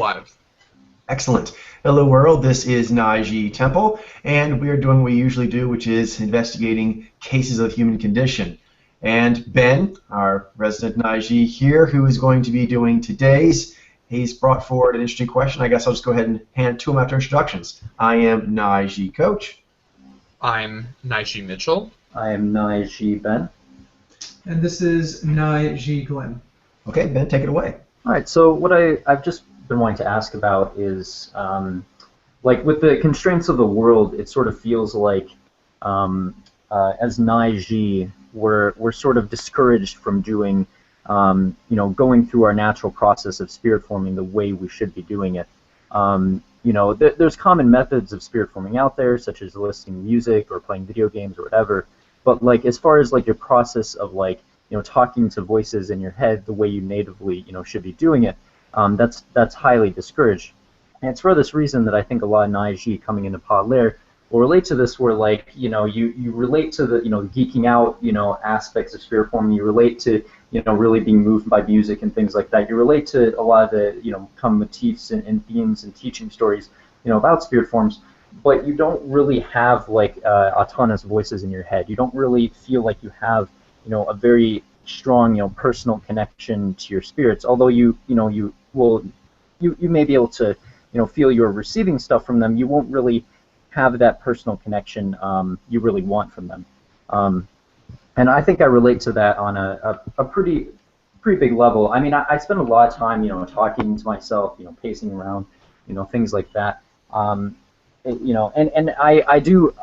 live. Excellent. Hello world, this is Naiji Temple, and we are doing what we usually do, which is investigating cases of the human condition. And Ben, our resident Naiji here, who is going to be doing today's, he's brought forward an interesting question. I guess I'll just go ahead and hand it to him after introductions. I am Naiji Coach. I'm Naiji Mitchell. I am Naiji Ben. And this is Naiji Glenn. Okay, Ben, take it away. All right, so what I've just been wanting to ask about is, like with the constraints of the world, it sort of feels like as Naiji, we're sort of discouraged from doing, going through our natural process of spirit forming the way we should be doing it. There's common methods of spirit forming out there, such as listening to music or playing video games or whatever. But like as far as like your process of like talking to voices in your head the way you natively should be doing it. That's highly discouraged, and it's for this reason that I think a lot of Naiji coming into Podlair will relate to this, where like you relate to the geeking out aspects of spirit forming. You relate to really being moved by music and things like that. You relate to a lot of the common motifs and themes and teaching stories about spirit forms, but you don't really have like autonomous voices in your head. You don't really feel like you have a very strong personal connection to your spirits, although you may be able to feel you're receiving stuff from them. You won't really have that personal connection you really want from them, and I think I relate to that on a pretty big level. I mean, I spend a lot of time talking to myself, pacing around, things like that, and I do.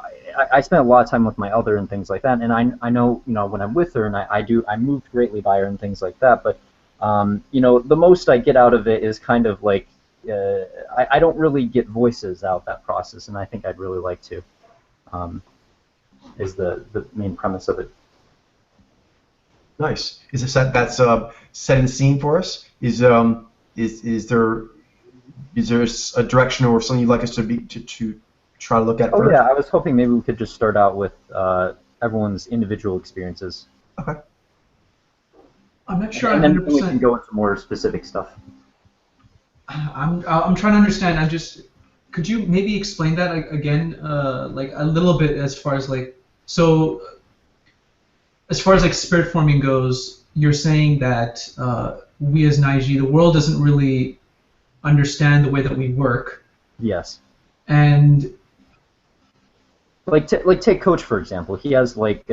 I spend a lot of time with my other and things like that, and I know when I'm with her, and I moved greatly by her and things like that. But the most I get out of it is kind of like I don't really get voices out that process, and I think I'd really like to. Is the main premise of it. Nice. Is this that's setting the scene for us? Is there a direction or something you'd like us to try to look at first? Yeah, I was hoping maybe we could just start out with everyone's individual experiences. Okay. I'm not sure. And then we can go into more specific stuff. I'm trying to understand. Could you maybe explain that again, like a little bit as far as like as far as like spirit forming goes, you're saying that we as Naiji, the world doesn't really understand the way that we work. Yes. And take Coach for example. He has like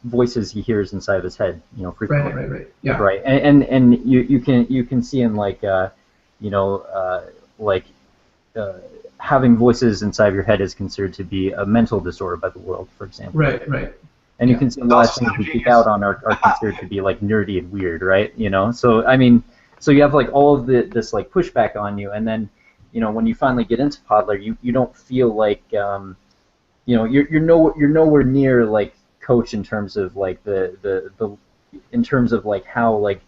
voices he hears inside of his head, frequently. Right. Yeah. Right. And you can see in like having voices inside of your head is considered to be a mental disorder by the world, for example. Right. And you can see a lot of things we geek out on are considered to be like nerdy and weird, right? So I mean, so you have like all of this like pushback on you, and then when you finally get into Podlair, you don't feel like you're nowhere near like Coach in terms of like in terms of like how like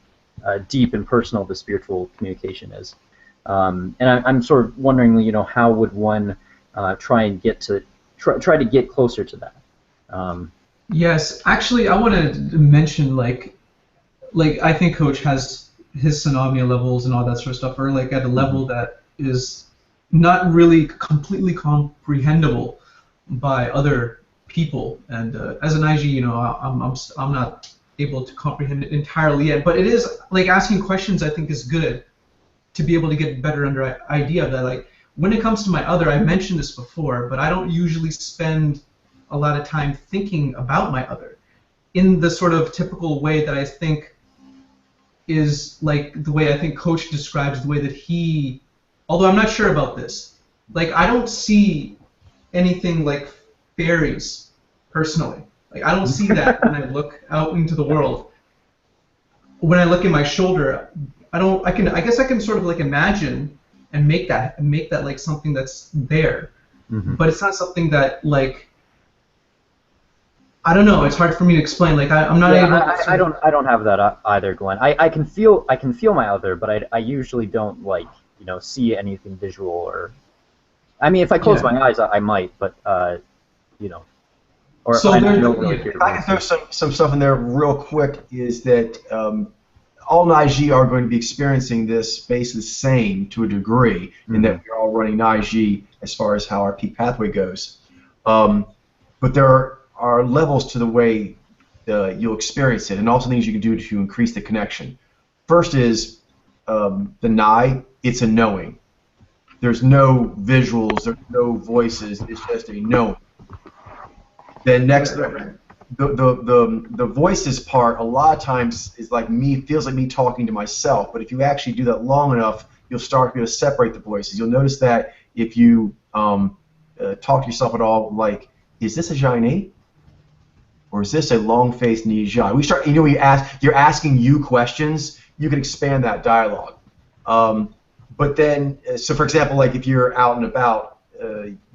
deep and personal the spiritual communication is. And I'm sort of wondering, how would one try to get closer to that? Yes, actually, I want to mention like I think Coach has his synomnia levels and all that sort of stuff are like at a level that is not really completely comprehensible by other people. And as an IG, I'm not able to comprehend it entirely yet. But it is like asking questions. I think is good to be able to get better idea of that. Like when it comes to my other, I mentioned this before, but I don't usually spend a lot of time thinking about my other in the sort of typical way that I think is like the way I think Coach describes the way that he, although I'm not sure about this, like I don't see anything like fairies personally. Like I don't see that when I look out into the world. When I look at my shoulder, I guess I can sort of like imagine and make that like something that's there. Mm-hmm. But it's not something that like I don't know. It's hard for me to explain. Like I'm not able. I don't have that either, Glenn. I can feel my other, but I usually don't like see anything visual or. I mean, if I close my eyes, I might, but Or so if I can throw some stuff in there real quick, is that all Naiji are going to be experiencing this basically the same to a degree, in that we're all running Naiji as far as how our peak pathway goes. But there are levels to the way you'll experience it, and also things you can do to increase the connection. First is the Nai. It's a knowing. There's no visuals. There's no voices. It's just a knowing. Then next, the voices part a lot of times is like me, feels like me talking to myself. But if you actually do that long enough, you'll start to be able to separate the voices. You'll notice that if you talk to yourself at all, like, is this a Jaini? Or is this a long-faced Nijai? We start, you're asking you questions, you can expand that dialogue. But then, so for example, like if you're out and about,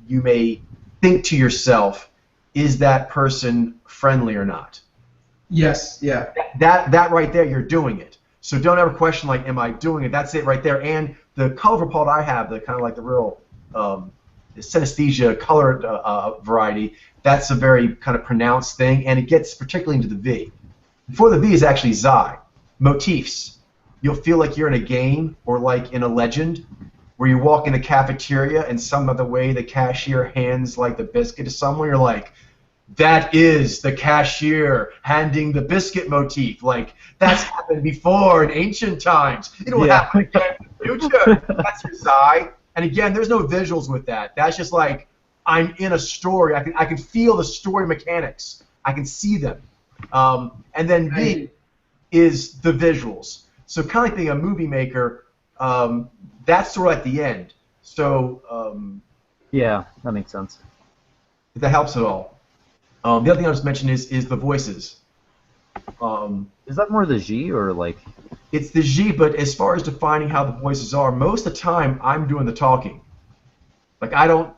you may think to yourself, is that person friendly or not? Yes, yeah. That right there, you're doing it. So don't ever question, like, am I doing it? That's it right there. And the colorful palette I have, the kind of like the real synesthesia colored variety, that's a very kind of pronounced thing, and it gets particularly into the V. Before the V is actually Zai. Motifs. You'll feel like you're in a game or like in a legend where you walk in the cafeteria and some other way the cashier hands like the biscuit to someone. You're like, that is the cashier handing the biscuit motif. Like, that's happened before in ancient times. It'll happen again in the future. That's your Zai. And again, there's no visuals with that. That's just like, I'm in a story. I can feel the story mechanics. I can see them. And then V is the visuals. So kind of like being a movie maker, that's sort of at the end. So yeah, that makes sense. If that helps at all. The other thing I'll just mention is the voices. Is that more the G or like? It's the G, but as far as defining how the voices are, most of the time I'm doing the talking. Like I don't.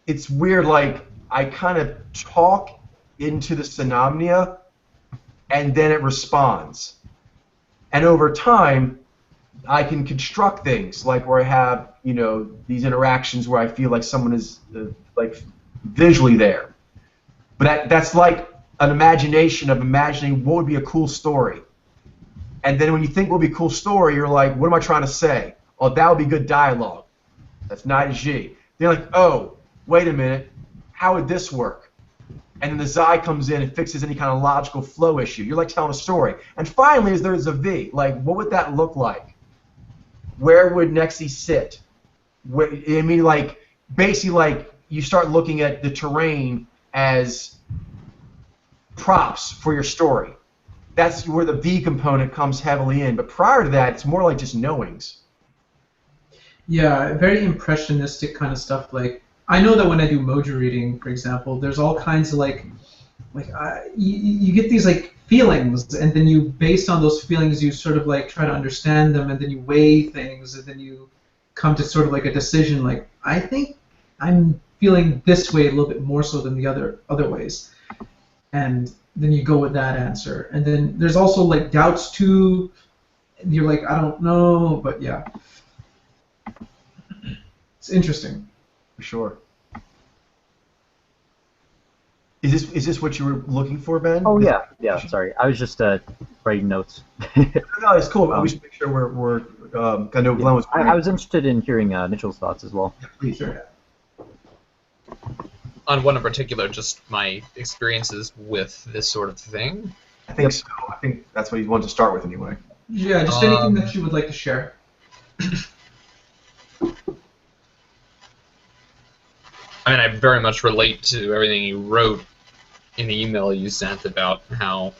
It's weird. Like I kind of talk into the synamnia, and then it responds. And over time, I can construct things like where I have, these interactions where I feel like someone is like visually there. But that's like an imagination of imagining what would be a cool story. And then when you think what would be a cool story, you're like, what am I trying to say? Oh, that would be good dialogue. That's Naiji. They're like, oh, wait a minute, how would this work? And then the Zai comes in and fixes any kind of logical flow issue. You're like telling a story. And finally, there's a V. Like, what would that look like? Where would Nexi sit? I mean, like, basically, like, you start looking at the terrain as props for your story. That's where the V component comes heavily in. But prior to that, it's more like just knowings. Yeah, very impressionistic kind of stuff. Like, I know that when I do mojo reading, for example, there's all kinds of you get these like feelings, and then you, based on those feelings, you sort of like try to understand them, and then you weigh things, and then you come to sort of like a decision. Like, I think I'm feeling this way a little bit more so than the other ways, and then you go with that answer. And then there's also like doubts too. And you're like, I don't know, but yeah, it's interesting. For sure. Is this what you were looking for, Ben? Oh yeah. Sorry, I was just writing notes. No, it's cool. We should make sure we're. I know Glenn was. I was interested in hearing Mitchell's thoughts as well. Yeah, please. Sure. On one in particular, just my experiences with this sort of thing. I think so. I think that's what you wanted to start with anyway. Yeah, just anything that you would like to share. I mean, I very much relate to everything you wrote in the email you sent about how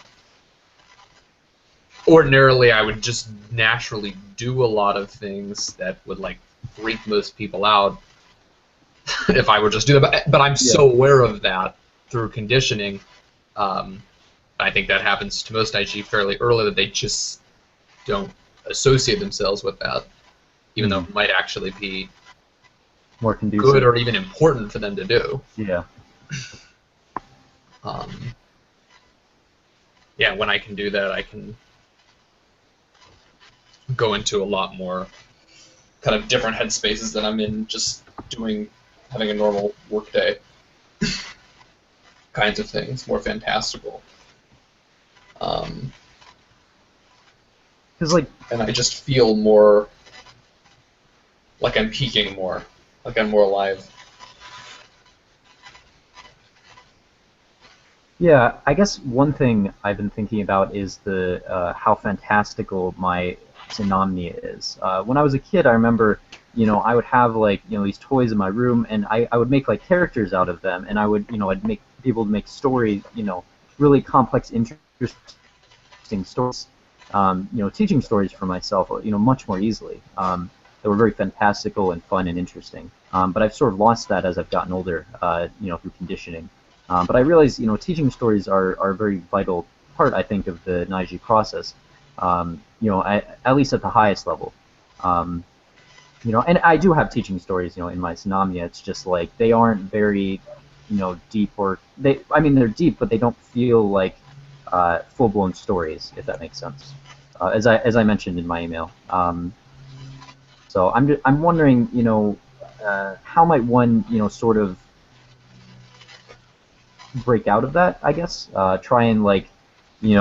ordinarily I would just naturally do a lot of things that would like freak most people out if I were just do that. But I'm so aware of that through conditioning. I think that happens to most IG fairly early, that they just don't associate themselves with that, even though it might actually be more conducive, good or even important for them to do. Yeah. Yeah, when I can do that, I can go into a lot more kind of different headspaces than I'm in just having a normal workday kinds of things, more fantastical. Because like, and I just feel more like I'm peaking more, like I'm more alive. yeah, I guess one thing I've been thinking about is the how fantastical my Synomnia is. When I was a kid, I remember, I would have like, these toys in my room, and I would make like characters out of them, and I would, I'd make people make story, really complex, interesting stories, teaching stories for myself, much more easily. That were very fantastical and fun and interesting. But I've sort of lost that as I've gotten older, through conditioning. But I realize, teaching stories are a very vital part, I think, of the Naiji process. At least at the highest level. And I do have teaching stories, in my Synomnia. It's just like they aren't very, deep, or they're deep, but they don't feel like full-blown stories, if that makes sense. As I mentioned in my email. So I'm wondering, how might one, sort of break out of that, I guess. Try and like, You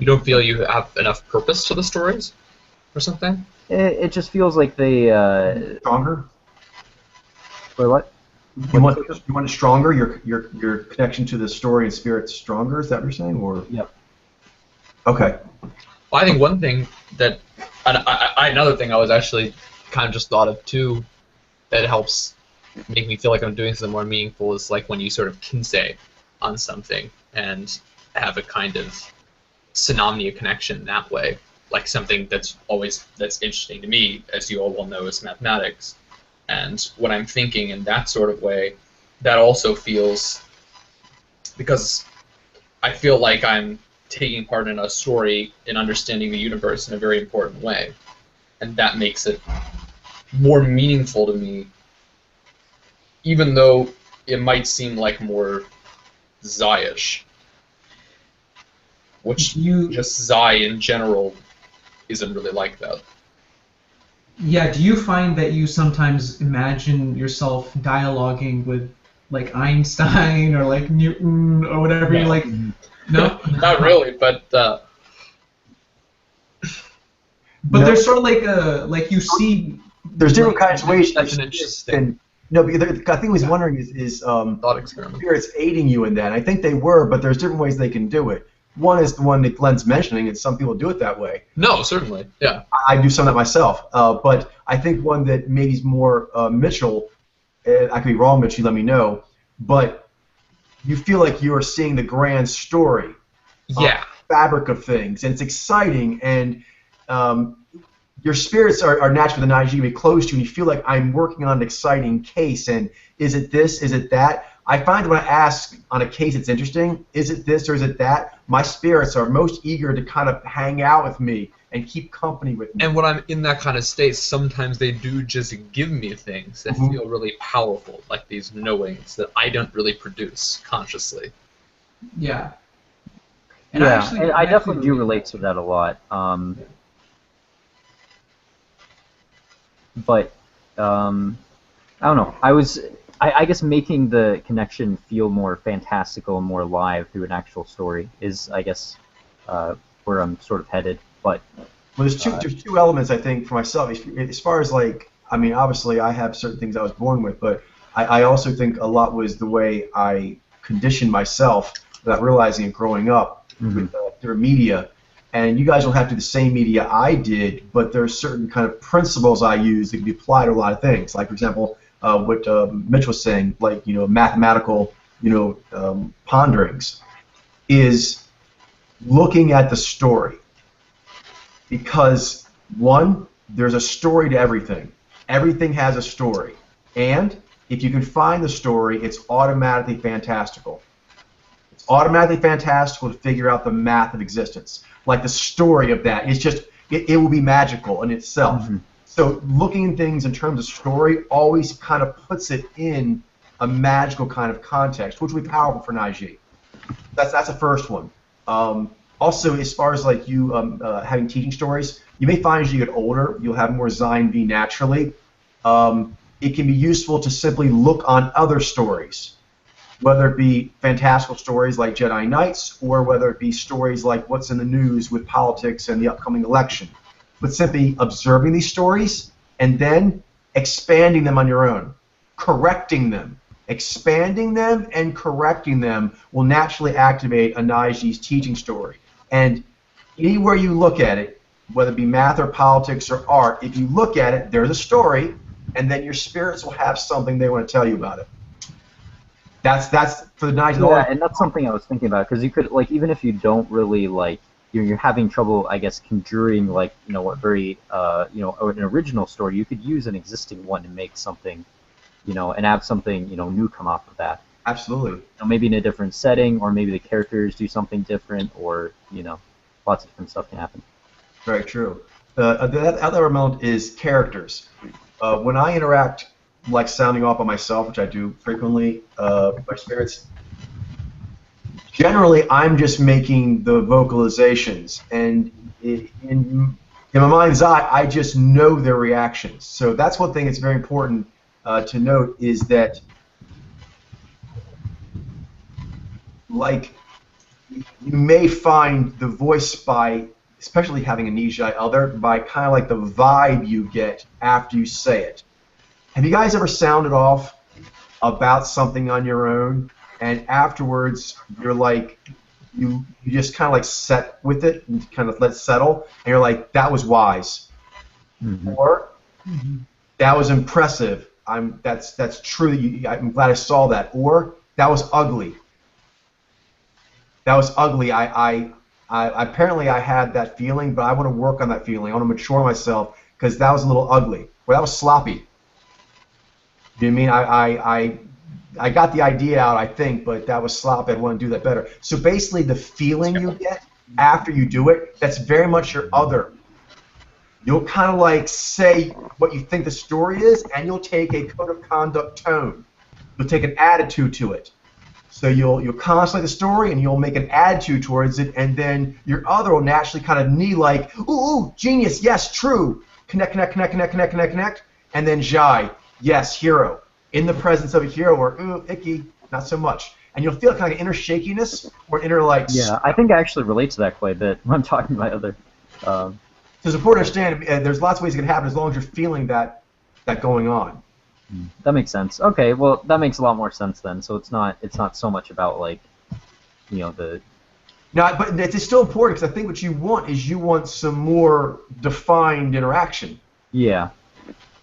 don't feel you have enough purpose to the stories, or something? it just feels like they. Stronger? Wait, what? You want it stronger? Your connection to the story and spirit's stronger? Is that what you're saying? Or Yep. Okay. Well, I think one thing that another thing I was actually kind of just thought of too that helps make me feel like I'm doing something more meaningful is like when you sort of kinsei on something and have a kind of Synomnia connection that way, like something that's interesting to me, as you all well know, is mathematics. And when I'm thinking in that sort of way, that also feels, because I feel like I'm taking part in a story and understanding the universe in a very important way, and that makes it more meaningful to me, even though it might seem like more Zai-ish, which just Zai in general isn't really like that. Yeah, do you find that you sometimes imagine yourself dialoguing with like Einstein or like Newton or whatever? No. You like? No, Not really, but But No. there's sort of like you see. There's different kinds of ways. that's an interesting And no, because I think what he's wondering is thought experiment. spirits aiding you in that. And I think they were, but there's different ways they can do it. One is the one that Glenn's mentioning, and some people do it that way. No, certainly, yeah. I do some of that myself, but I think one that maybe is more Mitchell. I could be wrong, Mitch. You let me know. But you feel like you're seeing the grand story, Yeah. fabric of things, and it's exciting. And your spirits are naturally the Naiji to be close to, and you feel like I'm working on an exciting case. And is it this? Is it that? I find that when I ask on a case that's interesting, is it this or is it that? My spirits are most eager to kind of hang out with me and keep company with me. And when I'm in that kind of state, sometimes they do just give me things that feel really powerful, like these knowings that I don't really produce consciously. Yeah. And I definitely do relate to that a lot. But I don't know. I guess making the connection feel more fantastical and more alive through an actual story is, I guess, where I'm sort of headed. But well, there's two elements I think for myself. As far as like, I mean, obviously I have certain things I was born with, but I also think a lot was the way I conditioned myself without realizing it growing up with through media. And you guys don't have to do the same media I did, but there are certain kind of principles I use that can be applied to a lot of things. Like, for example, what Mitch was saying, like, mathematical, ponderings, is looking at the story. Because, one, there's a story to everything. Everything has a story. And if you can find the story, it's automatically fantastical. It's automatically fantastical to figure out the math of existence. Like the story of that, it's just, it will be magical in itself. So looking at things in terms of story always kind of puts it in a magical kind of context, which will be powerful for Naiji. That's the first one. Also, as far as like you having teaching stories, you may find as you get older, you'll have more Zain V naturally. It can be useful to simply look on other stories whether it be fantastical stories like Jedi Knights, or whether it be stories like what's in the news with politics and the upcoming election. But simply observing these stories and then expanding them on your own, correcting them. Expanding them and correcting them will naturally activate a Naiji's teaching story. And anywhere you look at it, whether it be math or politics or art, if you look at it, there's a story, and then your spirits will have something they want to tell you about it. That's for the Naiji. Yeah, and that's something I was thinking about, because you could, like, even if you don't really, like, you're having trouble, I guess, conjuring, like, you know, a very, you know, an original story, you could use an existing one and make something, you know, and have something, you know, new come off of that. Absolutely. You know, maybe in a different setting, or maybe the characters do something different, or, you know, lots of different stuff can happen. Very true. The other element is characters. When I interact, like sounding off on myself, which I do frequently, with my spirits, generally I'm just making the vocalizations, and in my mind's eye, I just know their reactions. So that's one thing that's very important to note, is that, like, you may find the voice by, especially having a Nijai other, by kind of like the vibe you get after you say it. Have you guys ever sounded off about something on your own, and afterwards you're like, you just kind of like set with it and kind of let it settle, and you're like, that was wise, or that was impressive. That's true. I'm glad I saw that. Or that was ugly. That was ugly. I apparently I had that feeling, but I want to work on that feeling. I want to mature myself, because that was a little ugly. Or that was sloppy. You know what I mean? I got the idea out, I think, but that was sloppy. I want to do that better. So basically, the feeling you get after you do it, that's very much your other. You'll kind of like say what you think the story is, and you'll take a code of conduct tone. You'll take an attitude to it. So you'll contemplate the story, and you'll make an attitude towards it, and then your other will naturally kind of knee like, ooh, genius, yes, true. Connect, and then Jai, yes, hero. In the presence of a hero, or ooh, icky, not so much. And you'll feel kind of inner shakiness, or inner like. Yeah, I think I actually relate to that quite a bit when I'm talking to my other. So it's important to understand. There's lots of ways it can happen as long as you're feeling that going on. That makes sense. Okay, well that makes a lot more sense then. So it's not so much about, like, you know, the. No, but it's still important, because I think what you want is some more defined interaction. Yeah.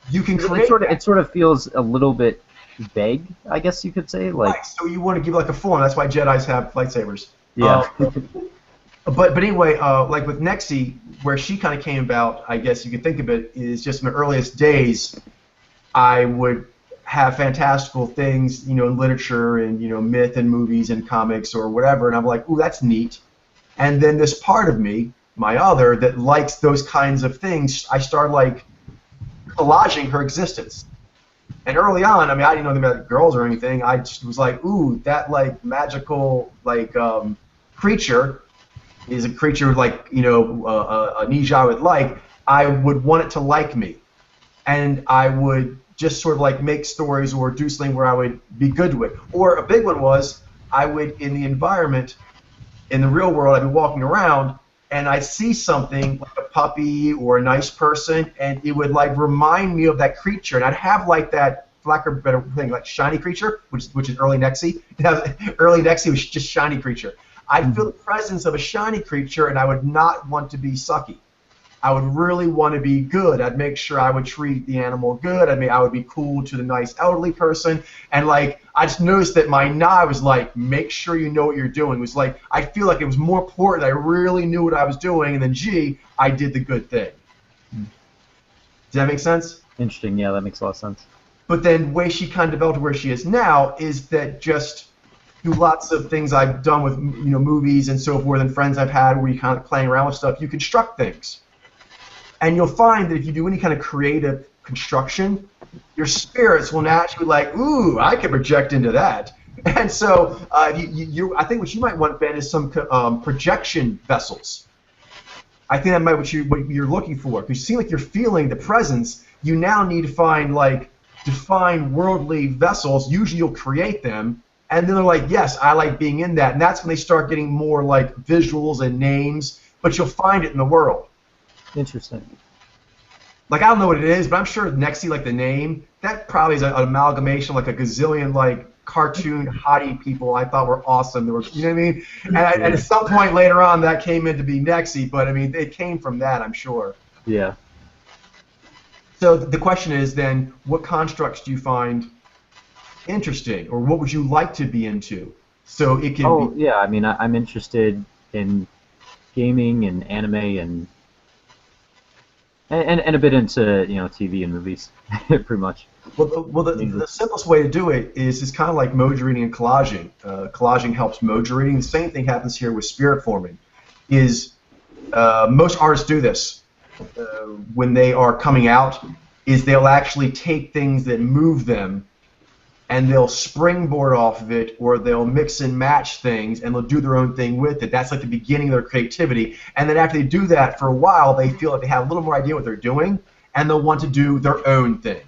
You can create. It sort of feels a little bit vague, I guess you could say. Like. Right. So you want to give like a form. That's why Jedis have lightsabers. Yeah. But anyway, like with Nexi, where she kind of came about, I guess you could think of it, is just in my earliest days, I would have fantastical things, you know, in literature and, you know, myth and movies and comics or whatever, and I'm like, ooh, that's neat. And then this part of me, my other, that likes those kinds of things, I started like collaging her existence. And early on, I mean, I didn't know anything about girls or anything. I just was like, ooh, that like magical like creature is a creature like, you know, a Nijai would like. I would want it to like me, and I would just sort of like make stories or do something where I would be good to it. Or a big one was I would, in the environment, in the real world, I'd be walking around and I'd see something like a puppy or a nice person, and it would like remind me of that creature, and I'd have like that, for lack of a better thing, like shiny creature, which is early Nexi. Early Nexi was just shiny creature. I'd feel the presence of a shiny creature, and I would not want to be sucky. I would really want to be good. I'd make sure I would treat the animal good. I would be cool to the nice elderly person. And like, I just noticed that my na was like, make sure you know what you're doing. It was like, I feel like it was more important. I really knew what I was doing. And then G, I did the good thing. Does that make sense? Interesting. Yeah, that makes a lot of sense. But then the way she kind of developed to where she is now is that just through lots of things I've done with, you know, movies and so forth, and friends I've had where you kind of playing around with stuff, you construct things. And you'll find that if you do any kind of creative construction, your spirits will naturally be like, ooh, I can project into that. And so I think what you might want, Ben, is some projection vessels. I think that might be what you're looking for. Because you seem like you're feeling the presence. You now need to find like defined worldly vessels. Usually you'll create them And then they're like, yes, I like being in that. And that's when they start getting more like visuals and names, but you'll find it in the world. Interesting. Like, I don't know what it is, but I'm sure Nexi, like the name, that probably is an amalgamation, like a gazillion, like, cartoon hottie people I thought were awesome. They were, you know what I mean? And at some point later on, that came in to be Nexi, but, I mean, it came from that, I'm sure. Yeah. So the question is then, what constructs do you find interesting, or what would you like to be into? So it can be... yeah, I mean, I'm interested in gaming and anime and a bit into, you know, TV and movies, pretty much. Well, the simplest way to do it is kind of like emoji reading and collaging. Collaging helps emoji reading. The same thing happens here with spirit forming. Most artists do this when they are coming out, is they'll actually take things that move them and they'll springboard off of it, or they'll mix and match things, and they'll do their own thing with it. That's like the beginning of their creativity. And then after they do that for a while, they feel like they have a little more idea what they're doing, and they'll want to do their own thing.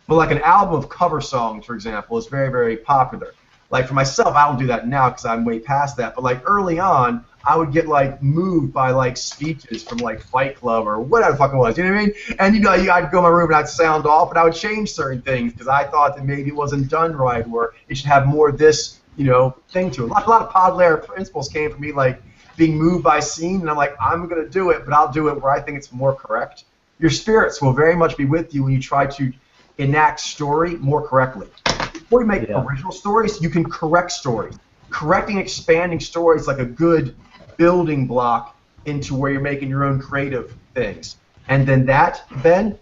But like an album of cover songs, for example, is very, very popular. Like for myself, I don't do that now because I'm way past that. But like early on, I would get like moved by like speeches from like Fight Club or whatever the fuck it was. You know what I mean? And you know, I'd go in my room and I'd sound off, and I would change certain things because I thought that maybe it wasn't done right, or it should have more of this, you know, thing to it. A lot of pod layer principles came from me, like being moved by scene, and I'm like, I'm gonna do it, but I'll do it where I think it's more correct. Your spirits will very much be with you when you try to enact story more correctly. Before you make original stories, you can correct stories. Correcting, expanding stories is like a good building block into where you're making your own creative things. And then that, then,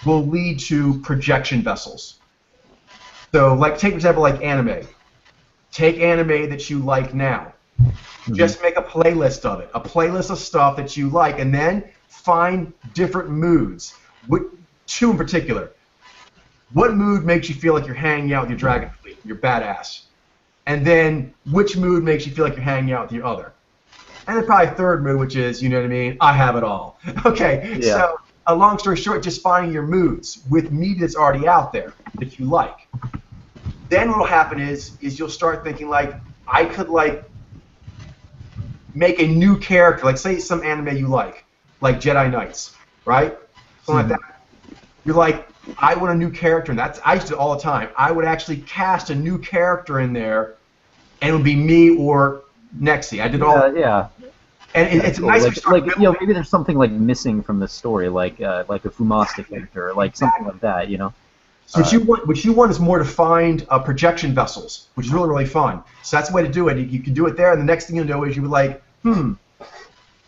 will lead to projection vessels. So, like, take, for example, like anime. Take anime that you like now. Just make a playlist of it. A playlist of stuff that you like, and then find different moods. Two in particular. What mood makes you feel like you're hanging out with your Dragon Fleet, your badass? And then, which mood makes you feel like you're hanging out with your other? And then probably third mood, which is, you know what I mean, I have it all. Okay, so a long story short, just finding your moods with media that's already out there that you like. Then what will happen is you'll start thinking like, I could like make a new character, like say some anime you like Jedi Knights, right? Something like that. You're like, I want a new character, and I used to do it all the time. I would actually cast a new character in there, and it would be me or Nexi. I did all. Yeah. And it's cool. nice like you know, maybe there's something like missing from the story, like a Fumasta character, or like something like that, you know. So what you want is more to find projection vessels, which is really, really fun. So that's the way to do it. You can do it there, and the next thing you'll know is you'll be like,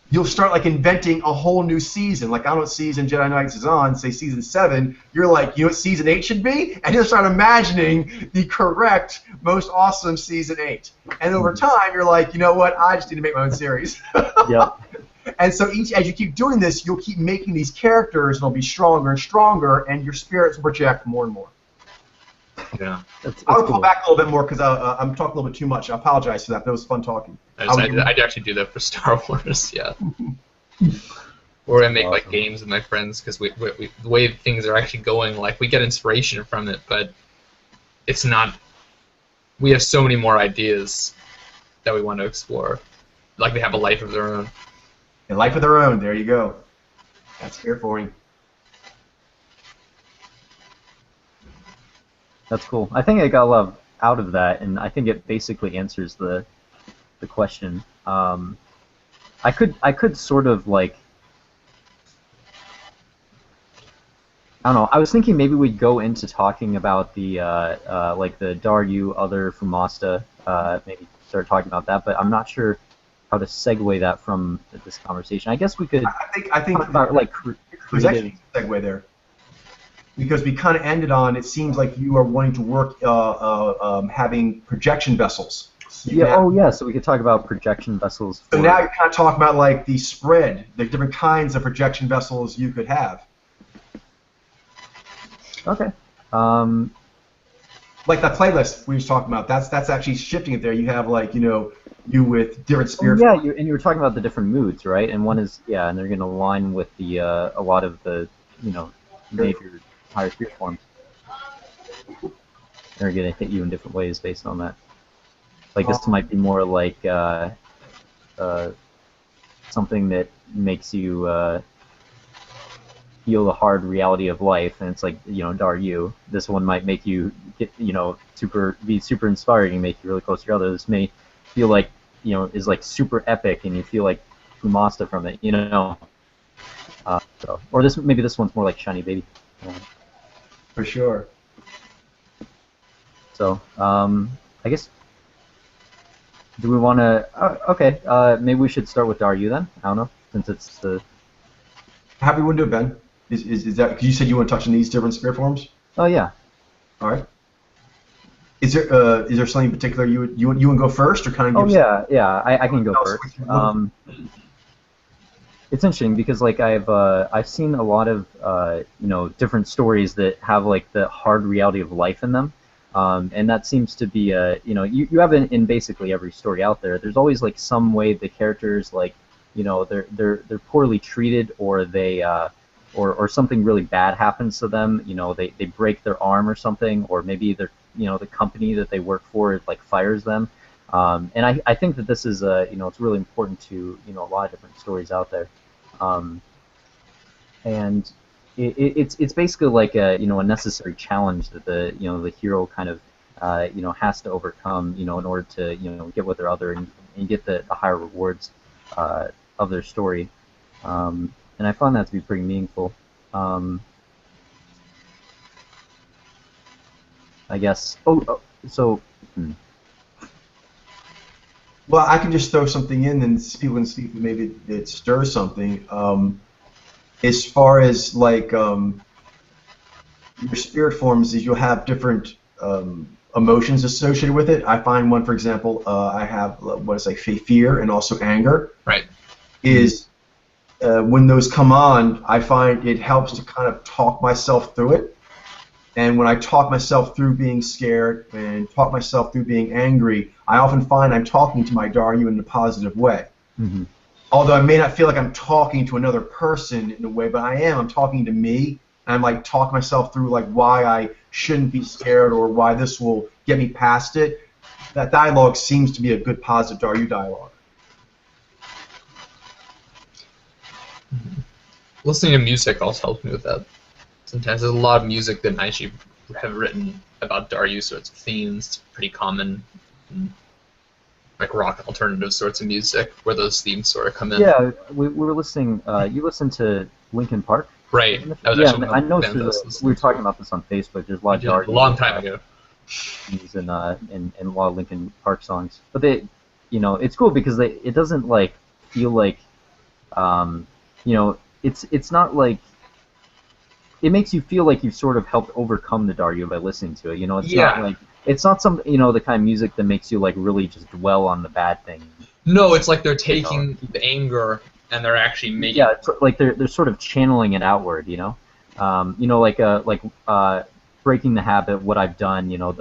you'll start like inventing a whole new season. Like I don't know what season Jedi Knights is on, say season 7. You're like, you know what season 8 should be? And you'll start imagining the correct, most awesome season 8. And over time, you're like, you know what? I just need to make my own series. Yep. And so as you keep doing this, you'll keep making these characters, and they'll be stronger and stronger, and your spirits will project more and more. Yeah. I'll pull back a little bit more because I'm talking a little bit too much. I apologize for that. That was fun talking. I'd actually do that for Star Wars, yeah. Or I make like games with my friends because we the way things are actually going, like we get inspiration from it, but it's not. We have so many more ideas that we want to explore. Like they have a life of their own. A life of their own. There you go. That's fair for you. That's cool. I think I got a lot out of that, and I think it basically answers the question. I could sort of like, I don't know. I was thinking maybe we'd go into talking about the like the Daryu other Fumasta, maybe start talking about that, but I'm not sure how to segue that from this conversation. I guess we could. I think talk about like there's actually a segue there. Because we kind of ended on, it seems like you are wanting to work having projection vessels. So So we could talk about projection vessels. So now you're kind of talking about like the spread, the different kinds of projection vessels you could have. Okay. Like that playlist we were talking about, that's actually shifting it there. You have like, you know, you with different spirit. And you were talking about the different moods, right? And one is, and they're going to align with the a lot of the, you know, major higher spirit forms. They're going to hit you in different ways based on that. Like this might be more like something that makes you feel the hard reality of life, and it's like, you know, Daryu. This one might make you get, you know, be super inspiring and make you really close to your other. This may feel like, you know, is like super epic, and you feel like Kumasta from it, you know. So, or maybe this one's more like Shiny Baby. For sure. So, I guess, do we want to? Okay, maybe we should start with Daryu then. I don't know, since it's the. How do you want to do it, Ben? Is that because you said you want to touch on these different spirit forms? Oh yeah. All right. Is there something in particular you want to go first, or kind of? Oh yeah, I can go first. It's interesting because like I've seen a lot of you know, different stories that have like the hard reality of life in them, and that seems to be you know, you have in basically every story out there. There's always like some way the characters, like, you know, they're poorly treated, or they or something really bad happens to them. You know, they break their arm or something, or maybe they're, you know, the company that they work for like fires them. And I think that this is you know, it's really important to, you know, a lot of different stories out there. And it's basically like a, you know, a necessary challenge that the, you know, the hero kind of you know, has to overcome, you know, in order to, you know, get what they're other and get the higher rewards of their story. And I found that to be pretty meaningful. I guess. So. Well, I can just throw something in, and people can speak. Maybe it stirs something. As far as like your spirit forms, is you'll have different emotions associated with it. I find one, for example, I have fear and also anger. Right. Is when those come on, I find it helps to kind of talk myself through it. And when I talk myself through being scared and talk myself through being angry, I often find I'm talking to my Daryu in a positive way. Mm-hmm. Although I may not feel like I'm talking to another person in a way, but I am. I'm talking to me, and I'm like talking myself through like why I shouldn't be scared or why this will get me past it. That dialogue seems to be a good positive Daryu dialogue. Listening to music also helps me with that. Sometimes there's a lot of music that I actually have written about Daryu sorts of themes. It's pretty common, like rock alternative sorts of music, where those themes sort of come in. Yeah, we were listening. You listened to Linkin Park? Right. Yeah, I know we were talking about this on Facebook. There's a lot of Daryu. A long time ago. And a lot of Linkin Park songs, but they, you know, it's cool because it doesn't like feel like, you know, it's not like. It makes you feel like you've sort of helped overcome the Daryu by listening to it. You know, it's not some, you know, the kind of music that makes you like really just dwell on the bad thing. No, it's like they're taking the anger and they're actually making. Yeah, it's like they're sort of channeling it outward. You know, like Breaking the Habit, What I've Done. You know,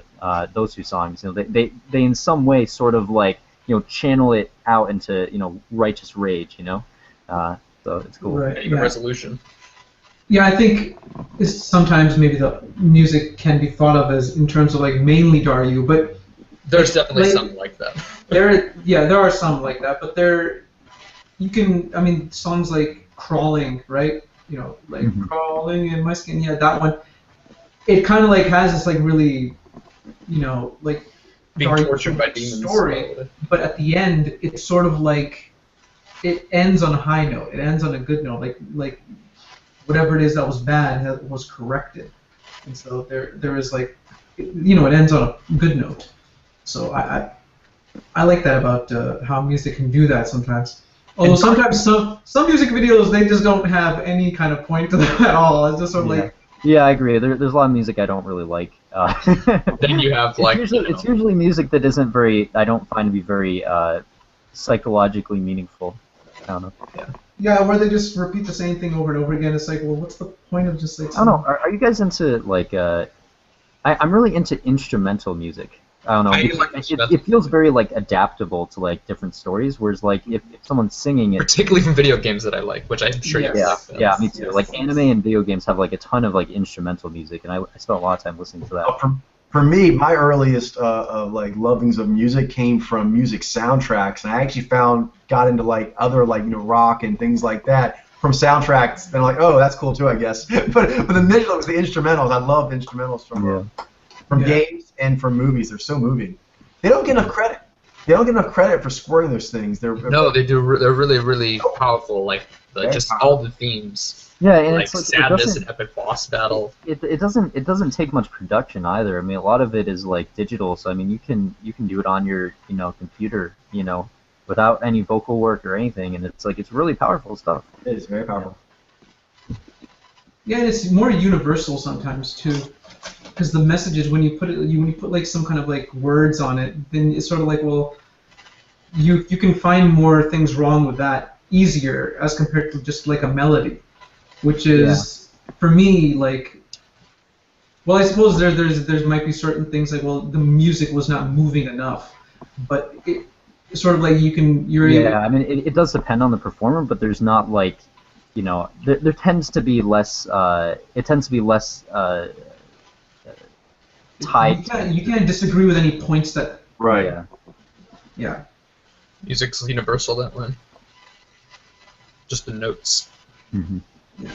those two songs. You know, they in some way sort of like, you know, channel it out into, you know, righteous rage. You know, so it's cool. Right. Yeah. Resolution. Yeah, I think sometimes maybe the music can be thought of as in terms of like mainly Daryu, but there's definitely some like that. there are some like that, but I mean, songs like Crawling, right? You know, like Crawling in My Skin, yeah, that one. It kind of like has this like really, you know, like being Daryu tortured by demons story, but at the end, it's sort of like it ends on a high note. It ends on a good note, like. Whatever it is that was bad was corrected, and so there is like, you know, it ends on a good note. So I like that about how music can do that sometimes. Although sometimes some music videos, they just don't have any kind of point to them at all. It's just sort of like. Yeah, I agree. There's a lot of music I don't really like. Then you have like. It's usually music that isn't very. I don't find to be very psychologically meaningful. I don't know. Yeah. Yeah, where they just repeat the same thing over and over again. It's like, well, what's the point of just like... I don't know. Are you guys into, like... I'm really into instrumental music. I don't know. It feels very, like, adaptable to, like, different stories, whereas, like, if someone's singing it... Particularly from video games that I like, which I'm sure you like. Yeah, me too. Yes. Like, anime and video games have, like, a ton of, like, instrumental music, and I spent a lot of time listening to that. for me, my earliest like lovings of music came from music soundtracks, and I actually got into like other like rock and things like that from soundtracks. And I'm like, oh, that's cool too, I guess. but initially it was the instrumentals. I love instrumentals from games and from movies. They're so moving. They don't get enough credit. They don't get enough credit for scoring those things. No, they do. They're really, really powerful. Like just all the themes. Yeah, and like it's like sadness and epic boss battle. It doesn't take much production either. I mean, a lot of it is like digital. So I mean, you can do it on your computer, without any vocal work or anything, and it's really powerful stuff. It is very powerful. Yeah, and it's more universal sometimes too, because the messages when you put like some kind of like words on it, then it's sort of like, well, you can find more things wrong with that easier as compared to just like a melody, which is for me like, well, I suppose there might be certain things like, well, the music was not moving enough, but it's sort of like I mean it does depend on the performer, but there's not like there tends to be less tied. You can't disagree with any points that. Right. Yeah. Music's universal that way. Just the notes. Mm-hmm. Yeah.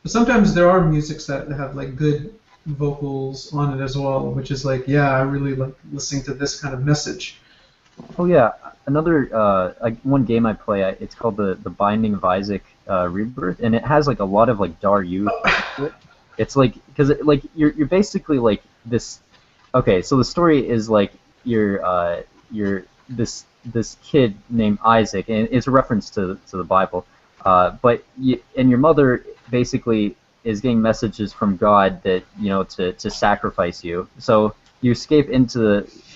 But sometimes there are musics that have like good vocals on it as well, which is like, yeah, I really like listening to this kind of message. Oh yeah, another one game I play, it's called the Binding of Isaac Rebirth, and it has like a lot of like Daryuu to it. It's like because like you're basically like this. Okay, so the story is like you're this kid named Isaac, and it's a reference to the Bible. But your mother basically is getting messages from God that to sacrifice you. So you escape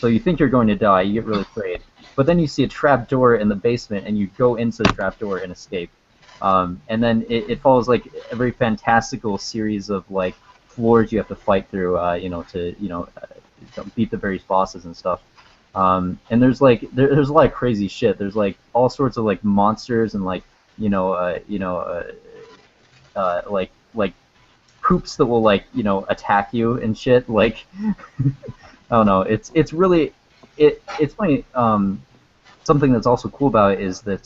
so you think you're going to die. You get really afraid, but then you see a trap door in the basement, and you go into the trap door and escape. And then it follows like a very fantastical series of like floors you have to fight through, to beat the various bosses and stuff. And there's like there's a lot of crazy shit. There's like all sorts of like monsters and like like poops that will like attack you and shit. Like I don't know. It's really it's funny. Something that's also cool about it is that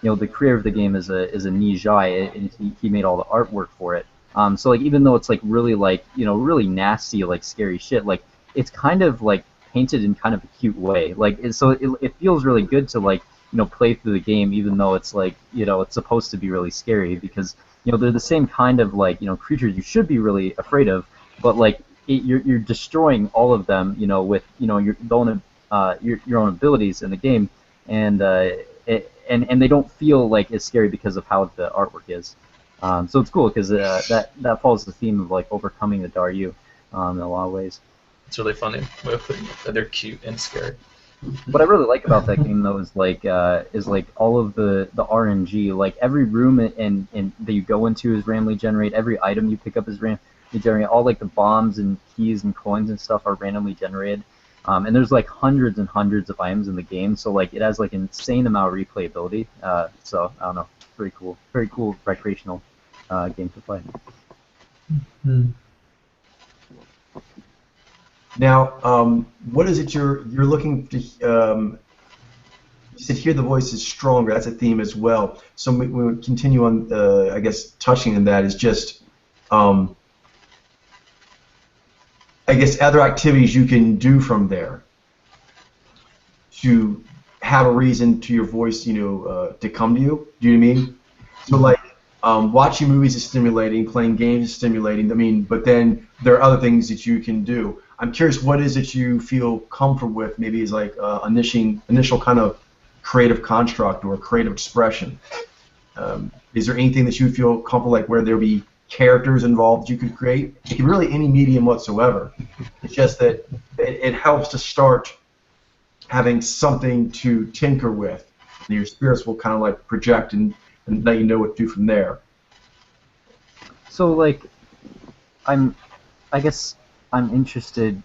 the creator of the game is a Nijai, and he made all the artwork for it. So like even though it's like really like really nasty like scary shit, like it's kind of like painted in kind of a cute way. Like so it feels really good to like play through the game, even though it's like it's supposed to be really scary, because they're the same kind of like creatures you should be really afraid of, but like you're destroying all of them with your own abilities in the game, and they don't feel like as scary because of how the artwork is. So it's cool because that follows the theme of like overcoming the Daryuu in a lot of ways. It's really funny way of putting it. That they're cute and scary. What I really like about that game though is like all of the RNG. Like every room that you go into is randomly generated. Every item you pick up is randomly generated. All like the bombs and keys and coins and stuff are randomly generated. And there's like hundreds and hundreds of items in the game, so like it has like an insane amount of replayability. So I don't know, very cool recreational game to play. Mm-hmm. Now, what is it you're looking to? You said hear the voice is stronger. That's a theme as well. So we continue on. I guess touching on that is just. I guess other activities you can do from there to have a reason to your voice, to come to you. Do you know what I mean? So like watching movies is stimulating, playing games is stimulating. I mean, but then there are other things that you can do. I'm curious, what is it you feel comfortable with? Maybe it's like initial kind of creative construct or creative expression. Is there anything that you feel comfortable like where there'll be characters involved you could create? It can really any medium whatsoever. It's just that it helps to start having something to tinker with. And your spirits will kind of like project and let you know what to do from there. So like, I guess I'm interested.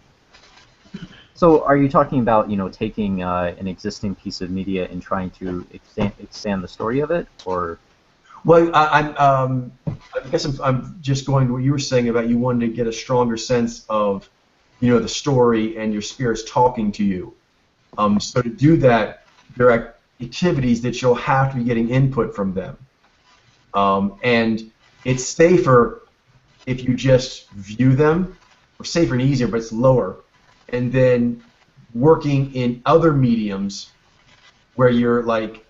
So are you talking about taking an existing piece of media and trying to expand the story of it, or? Well, I guess I'm just going to what you were saying about you wanted to get a stronger sense of the story and your spirit's talking to you. So to do that, there are activities that you'll have to be getting input from them. And it's safer if you just view them, or safer and easier, but it's lower. And then working in other mediums where you're like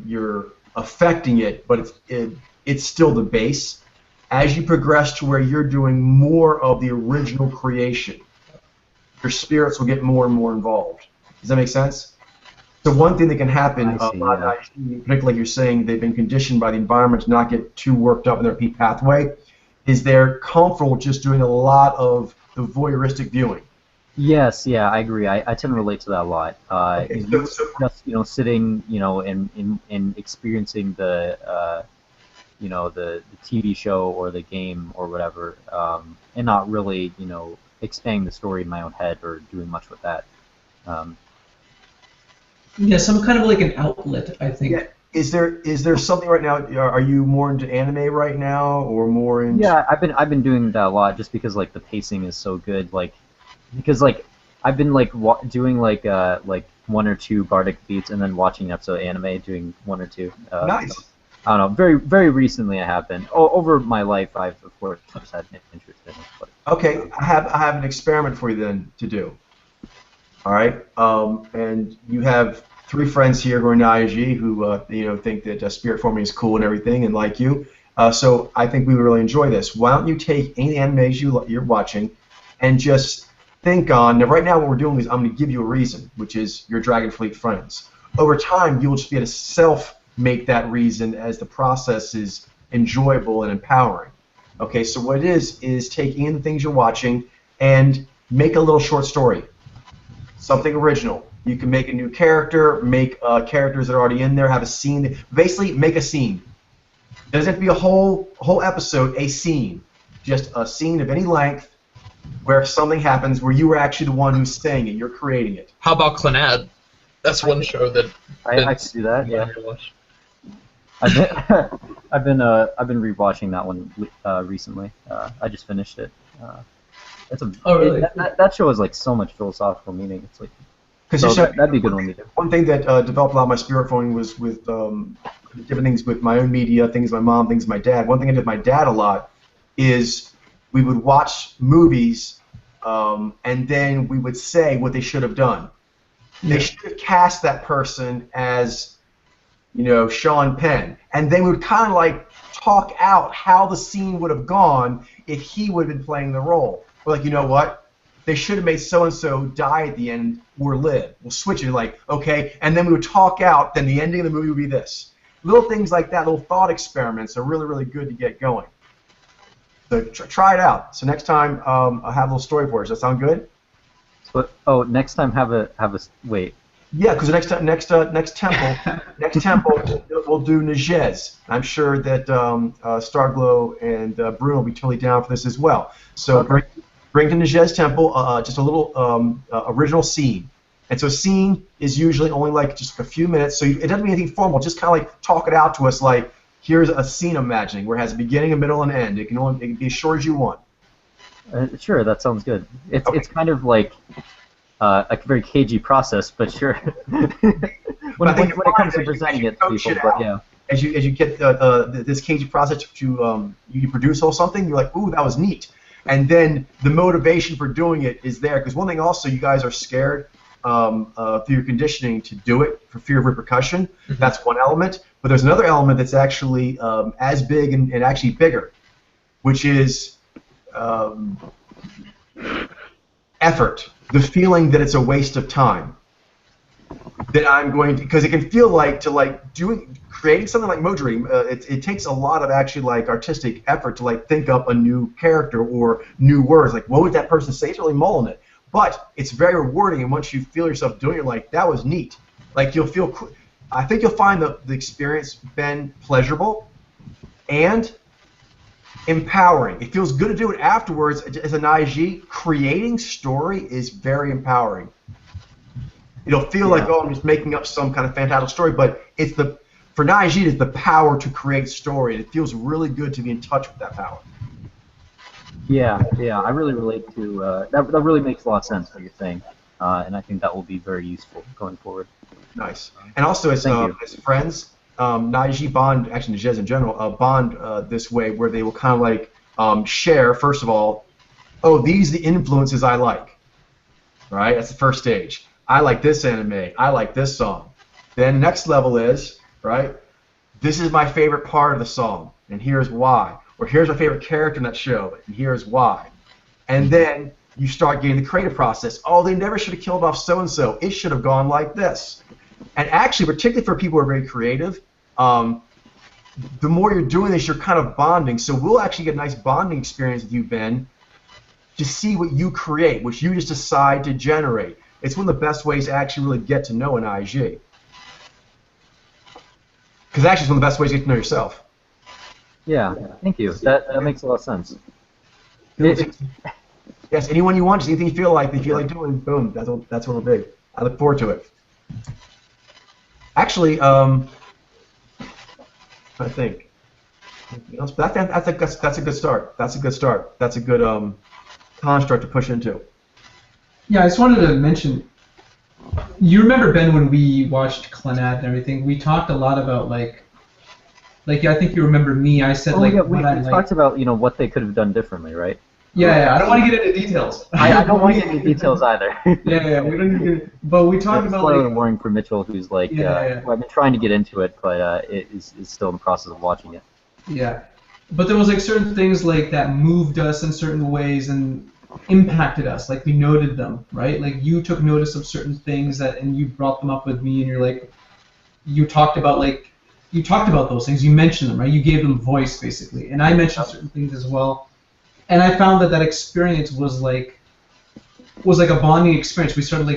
you're affecting it, but it's still the base. As you progress to where you're doing more of the original creation, your spirits will get more and more involved. Does that make sense? So one thing that can happen, particularly like you're saying, they've been conditioned by the environment to not get too worked up in their repeat pathway, is they're comfortable just doing a lot of the voyeuristic viewing. Yes, yeah, I agree. I tend to relate to that a lot. Okay, Just sitting, and experiencing the the TV show or the game or whatever, and not really, expanding the story in my own head or doing much with that. Yeah, some kind of like an outlet, I think. Yeah. Is there something right now? Are you more into anime right now, or more into? Yeah, I've been doing that a lot just because like the pacing is so good. Because I've been doing like 1 or 2 bardic beats and then watching an episode of anime, doing 1 or 2. Nice. I don't know. Very very recently I have been. Over my life I've of course just had an interest in it. But, Okay, I have an experiment for you then to do. All right, and you have 3 friends here who are Naiji who think that spirit forming is cool and everything and like you. So I think we would really enjoy this. Why don't you take any animes you're watching and just think on. Now, right now what we're doing is I'm going to give you a reason, which is your Dragonfleet friends. Over time, you'll just be able to self-make that reason as the process is enjoyable and empowering. Okay, so what it is taking in the things you're watching and make a little short story. Something original. You can make a new character, make characters that are already in there, have a scene. Basically, make a scene. It doesn't have to be a whole episode, a scene. Just a scene of any length where something happens where you were actually the one who's saying it, you're creating it. How about Clannad? That's one show that I can do that, yeah. I've been rewatching that one recently. I just finished it. Really? That show has like so much philosophical meaning. It's like that'd be a good one to do. One thing that developed a lot of my spirit forming was with different things with my own media, things with my mom, things with my dad. One thing I did with my dad a lot is we would watch movies and then we would say what they should have done. They should have cast that person as, Sean Penn, and then we would kind of like talk out how the scene would have gone if he would have been playing the role. We're like, you know what? They should have made so-and-so die at the end or live. We'll switch it, like, okay, and then we would talk out, then the ending of the movie would be this. Little things like that, little thought experiments are really, really good to get going. So try it out. So next time I'll have a little story for you. Does that sound good? Next time have a wait. Yeah, because next temple we'll do Nijez. I'm sure that Starglow and Bruno will be totally down for this as well. So bring to Nijez Temple just a little original scene. And so a scene is usually only like just a few minutes, so it doesn't mean anything formal. Just kind of like talk it out to us like, here's a scene I'm imagining where it has a beginning, a middle, and an end. It can be as short as you want. Sure, that sounds good. It's kind of like a very cagey process, but sure. when it comes to presenting it to people, but yeah. As you get this cagey process to you produce or something, you're like, ooh, that was neat. And then the motivation for doing it is there. Because one thing also, you guys are scared through your conditioning to do it for fear of repercussion. Mm-hmm. That's one element. But there's another element that's actually as big and actually bigger, which is effort. The feeling that it's a waste of time. That I'm going to, because it can feel like creating something like Modri. It takes a lot of actually like artistic effort to like think up a new character or new words. Like, what would that person say? It's really mulling it, but it's very rewarding. And once you feel yourself doing it, like that was neat. Like you'll feel. I think you'll find the experience, Ben, pleasurable and empowering. It feels good to do it afterwards. As an IG, creating story is very empowering. It'll feel like, oh, I'm just making up some kind of fantastical story, but for Naiji, it's the power to create story, and it feels really good to be in touch with that power. Yeah, yeah, I really relate to that. That really makes a lot of sense what you're saying, and I think that will be very useful going forward. Nice. And also, Thank you. as friends, Naiji bond, actually Najez in general, bond this way where they will kind of like share, first of all, oh, these are the influences I like, right? That's the first stage. I like this anime. I like this song. Then next level is, right, this is my favorite part of the song, and here's why. Or here's my favorite character in that show, and here's why. And then you start getting the creative process. Oh, they never should have killed off so-and-so. It should have gone like this. And actually, particularly for people who are very creative, the more you're doing this, you're kind of bonding. So we'll actually get a nice bonding experience with you, Ben, to see what you create, which you just decide to generate. It's one of the best ways to actually really get to know an IG. Because actually, it's one of the best ways to get to know yourself. Yeah, thank you. That makes a lot of sense. Yes, anyone you want, just anything you feel like doing, boom, that's what it'll be. I look forward to it. Actually, I think. But that's a good start. That's a good start. That's a good construct to push into. Yeah, I just wanted to mention. You remember, Ben, when we watched Clannad and everything, we talked a lot about like I think you remember me. I said yeah, we what I talked about what they could have done differently, right? Yeah, I don't want to get into details. I don't want to get into details either. yeah, we don't need to. But we talked about like warning for Mitchell, who's like, well, I've been trying to get into it, but is still in the process of watching it. Yeah, but there was like certain things like that moved us in certain ways and impacted us. Like we noted them, right? Like you took notice of certain things and you brought them up with me, and you're like, you talked about those things. You mentioned them, right? You gave them voice basically, and I mentioned certain things as well. And I found that experience was like a bonding experience. We started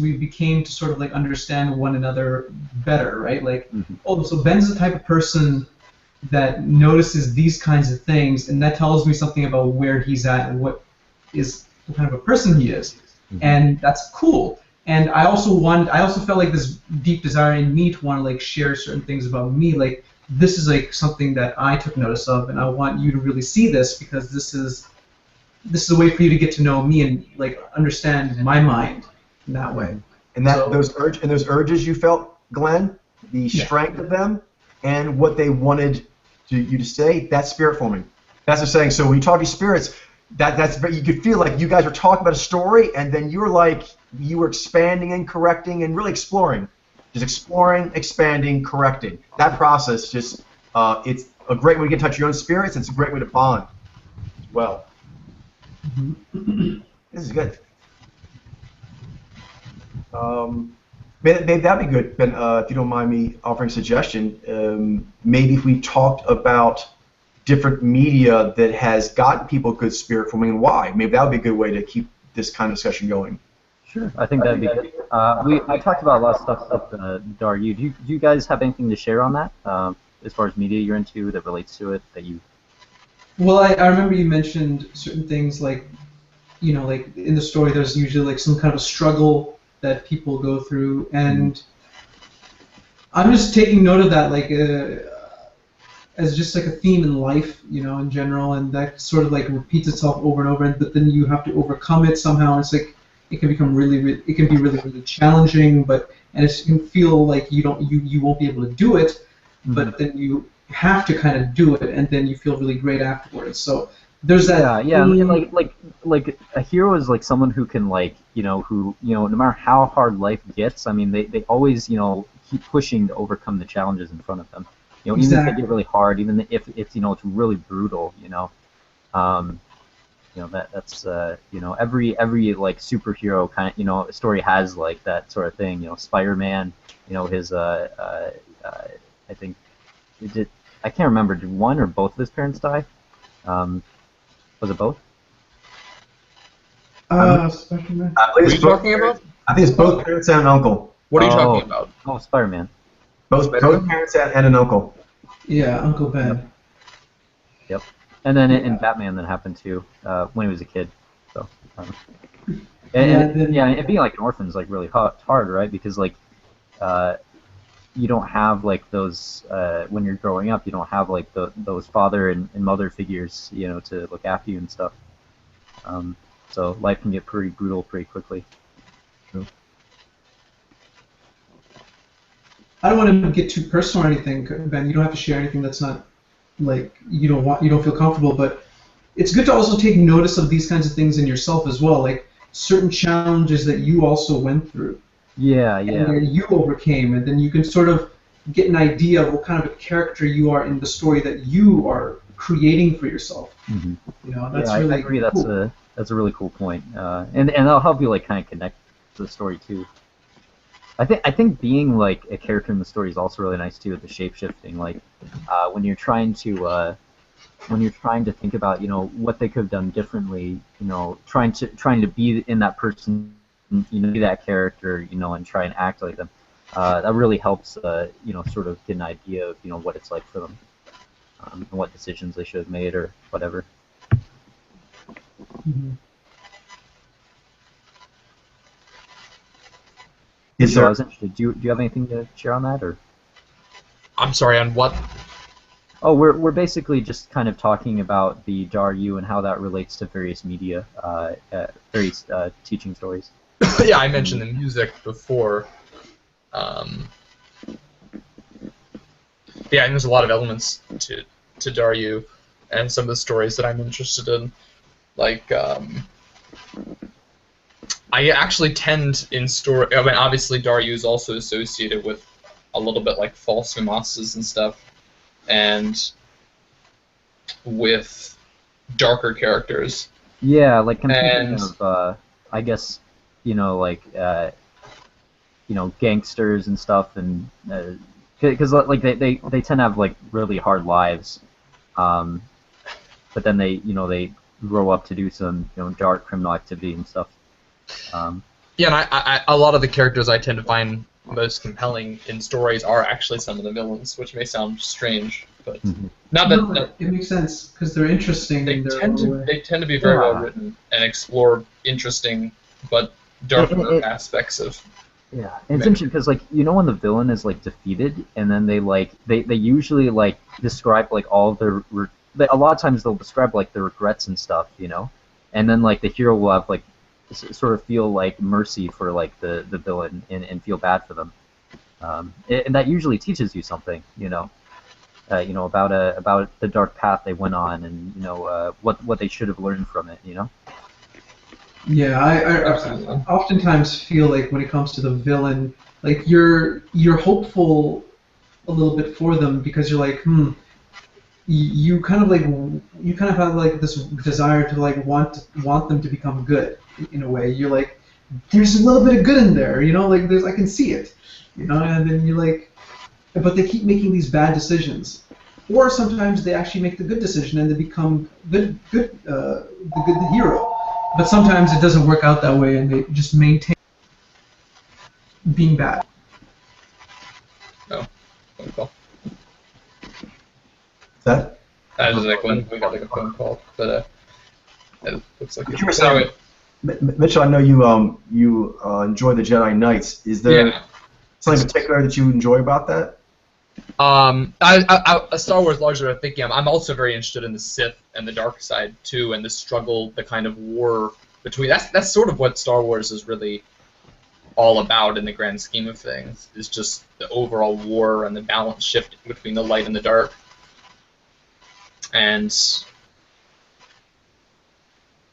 we became to sort of like understand one another better, right? Like, oh, so Ben's the type of person that notices these kinds of things, and that tells me something about where he's at and what kind of a person he is, and that's cool. And I also felt like this deep desire in me to want to like share certain things about me, like. This is like something that I took notice of, and I want you to really see this because this is a way for you to get to know me and like understand my mind in that way. And those urges you felt, Glenn, the strength of them, and what they wanted you to say, that's spirit forming. That's what I'm saying. So when you talk to spirits, that's you could feel like you guys were talking about a story, and then you were expanding and correcting and really exploring. Just exploring, expanding, correcting. That process it's a great way to get in touch with your own spirits, and it's a great way to bond as well. This is good. Maybe that'd be good, Ben, if you don't mind me offering a suggestion. Maybe if we talked about different media that has gotten people good spirit forming and why. Maybe that would be a good way to keep this kind of discussion going. Sure, I think that'd be good. I talked about a lot of stuff with Daru. Do you guys have anything to share on that, as far as media you're into that relates to it that you? Well, I remember you mentioned certain things like, like in the story there's usually like some kind of a struggle that people go through, and I'm just taking note of that like as just like a theme in life, in general, and that sort of like repeats itself over and over, but then you have to overcome it somehow. It's like it can become really challenging, and it can feel like you won't be able to do it, but then you have to kind of do it, and then you feel really great afterwards. So there's that. Yeah. Like a hero is like someone who can who no matter how hard life gets, I mean they always keep pushing to overcome the challenges in front of them. Even if they get really hard, even if it's really brutal, that's every like superhero kind of story has like that sort of thing. Spider-Man, his I think I can't remember, did one or both of his parents die? Was it both? Spider-Man. What are you talking about? I think it's both parents and an uncle. What are you talking about? Oh, Spider-Man. Both parents and an uncle. Yeah, Uncle Ben. Yep. And then in Batman that happened too when he was a kid. So. And being like an orphan is like really hard, right? Because like you don't have like those when you're growing up. You don't have like those father and mother figures, you know, to look after you and stuff. So life can get pretty brutal pretty quickly. True. I don't want to get too personal or anything, Ben. You don't have to share anything that's not like you don't feel comfortable. But it's good to also take notice of these kinds of things in yourself as well, like certain challenges that you also went through. Yeah, And that you overcame, and then you can sort of get an idea of what kind of a character you are in the story that you are creating for yourself. Mm-hmm. You know, that's yeah, really I agree. cool. That's a really cool point, and that'll help you like kind of connect to the story too. I think being like a character in the story is also really nice too with the shape shifting. Like when you're trying to think about, you know, what they could have done differently, you know, trying to be in that person, you know, be that character, you know, and try and act like them. That really helps, you know, sort of get an idea of, you know, what it's like for them, and what decisions they should have made or whatever. Mm-hmm. So I was interested. Do you have anything to share on that, or? I'm sorry, on what? Oh, we're basically just kind of talking about the Daryu and how that relates to various media, various teaching stories. Yeah, I mentioned the music before. Yeah, and there's a lot of elements to Daryu, and some of the stories that I'm interested in. Like, I actually tend in story. I mean, obviously Daryu is also associated with a little bit like false Mimases and stuff, and with darker characters. Yeah, like I'm thinking of, I guess, you know, like, you know, gangsters and stuff, and because like they tend to have like really hard lives, but then they grow up to do some, you know, dark criminal activity and stuff. Yeah, and I a lot of the characters I tend to find most compelling in stories are actually some of the villains, which may sound strange, but not that No, it makes sense because they're interesting. they in their tend own to way. they tend to be very well written and explore interesting but darker aspects of. Yeah, and it's interesting because, like, you know, when the villain is like defeated, and then they usually like describe like all of their a lot of times they'll describe like their regrets and stuff, you know, and then like the hero will have like sort of feel like mercy for like the villain and feel bad for them, and that usually teaches you something, you know, about the dark path they went on, and you know what they should have learned from it, you know. Yeah, I oftentimes feel like when it comes to the villain, like you're hopeful a little bit for them because you're like, you kind of have like this desire to like want them to become good in a way. You're like, there's a little bit of good in there, you know, like I can see it, you know, and then you're like, but they keep making these bad decisions, or sometimes they actually make the good decision and they become the hero. But sometimes it doesn't work out that way, and they just maintain being bad. Oh, phone call. That? Just like when we got like a phone call, but it looks like You were saying, Mitchell, I know you enjoy the Jedi Knights. Is there something in particular that you enjoy about that? Star Wars largely I'm thinking I'm also very interested in the Sith and the dark side too, and the struggle, the kind of war between. That's sort of what Star Wars is really all about in the grand scheme of things. Is just the overall war and the balance shift between the light and the dark. And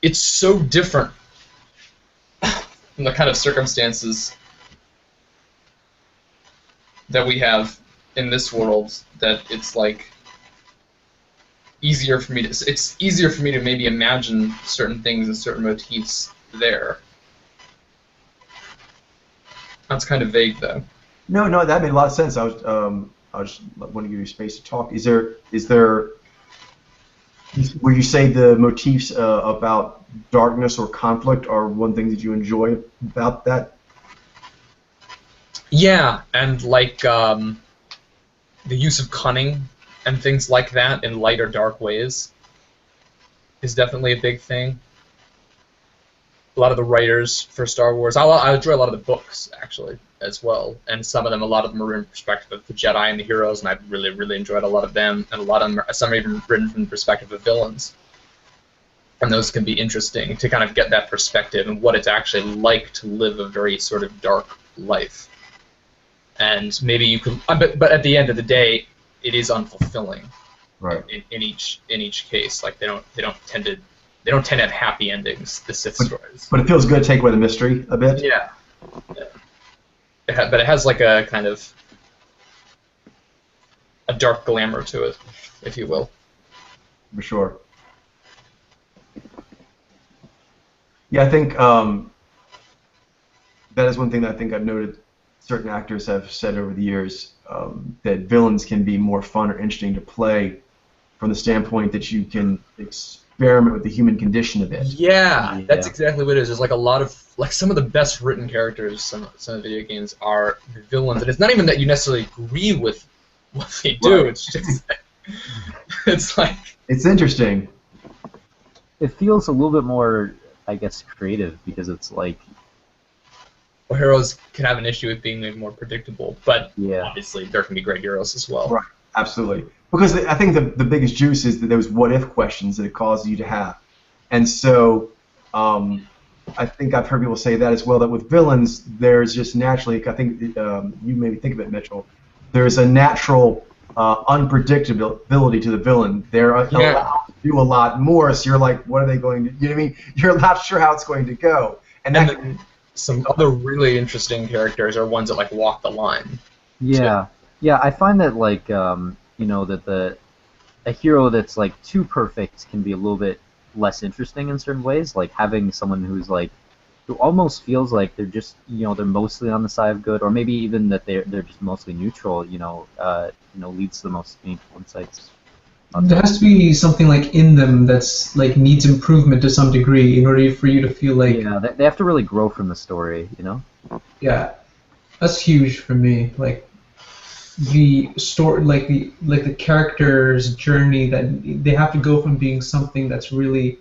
it's so different from the kind of circumstances that we have in this world that it's like easier for me to maybe imagine certain things and certain motifs there. That's kind of vague though. No, that made a lot of sense. I was want to give you space to talk. Is there would you say the motifs about darkness or conflict are one thing that you enjoy about that? Yeah, and like the use of cunning and things like that in light or dark ways is definitely a big thing. A lot of the writers for Star Wars, I enjoy a lot of the books actually as well, and some of them, a lot of them are written from the perspective of the Jedi and the heroes, and I've really enjoyed a lot of them, and a lot of them, some are even written from the perspective of villains, and those can be interesting to kind of get that perspective and what it's actually like to live a very sort of dark life, and maybe you can, but at the end of the day, it is unfulfilling, Right. in each case. Like they don't tend to have happy endings. The Sith stories, But it feels good to take away the mystery a bit. yeah. But it has like a kind of a dark glamour to it, if you will. For sure. Yeah, I think that is one thing that I think I've noted certain actors have said over the years, that villains can be more fun or interesting to play from the standpoint that you can experiment with the human condition a bit. Yeah, that's exactly what it is. There's like a lot of, like some of the best written characters, some of the video games are villains, and it's not even that you necessarily agree with what they do. Right. It's just, it's like, It's interesting. It feels a little bit more, I guess, creative because it's like, well, heroes can have an issue with being maybe more predictable, but yeah, obviously there can be great heroes as well. Right. Absolutely. Because I think the biggest juice is that those what-if questions that it causes you to have. And so I think I've heard people say that as well, that with villains, there's just naturally, I think you maybe think of it, Mitchell, there's a natural unpredictability to the villain. They're allowed to do a lot more, so you're like, what are they going to, you know what I mean? You're not sure how it's going to go. And that then some other really interesting characters are ones that like walk the line. yeah, yeah. I find that like you know, that a hero that's like too perfect can be a little bit less interesting in certain ways. Like having someone who's like, who almost feels like they're just, you know, they're mostly on the side of good, or maybe even that they're just mostly neutral. You know, leads to the most meaningful insights. There has to be something like in them that's like needs improvement to some degree in order for you to feel like, Yeah, they have to really grow from the story. You know. yeah, that's huge for me. Like the story, like the character's journey, that they have to go from being something that's really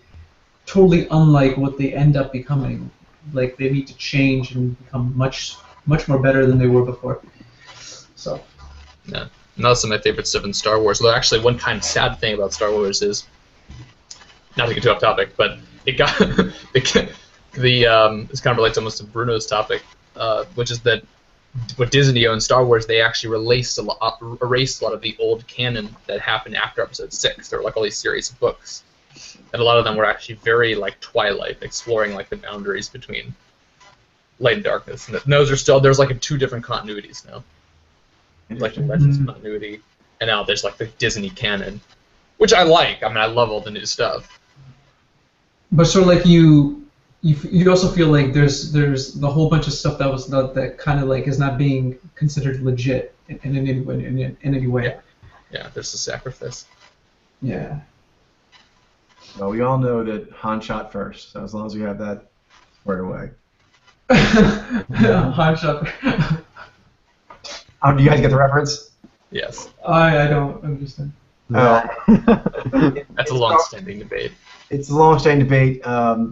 totally unlike what they end up becoming. Like they need to change and become much more better than they were before. So. Yeah. And that's some of my favorite stuff in Star Wars. Although actually, one kind of sad thing about Star Wars is, not to get too off topic, but it got this kind of relates almost to Bruno's topic, which is that what Disney owned Star Wars, they actually erased a lot of the old canon that happened after Episode 6. There were like all these series of books, and a lot of them were actually very like Twilight, exploring like the boundaries between light and darkness. And those are still, there's like two different continuities now. Like the Legends continuity, and now there's like the Disney canon, which I like. I mean, I love all the new stuff. But sort of like you also feel like there's the whole bunch of stuff that was that kind of like is not being considered legit in any way. Yeah, there's a sacrifice. Yeah. Well, we all know that Han shot first, so as long as we have that squared away. Han shot. Do you guys get the reference? Yes. I don't understand. That's a long-standing debate. It's a long-standing debate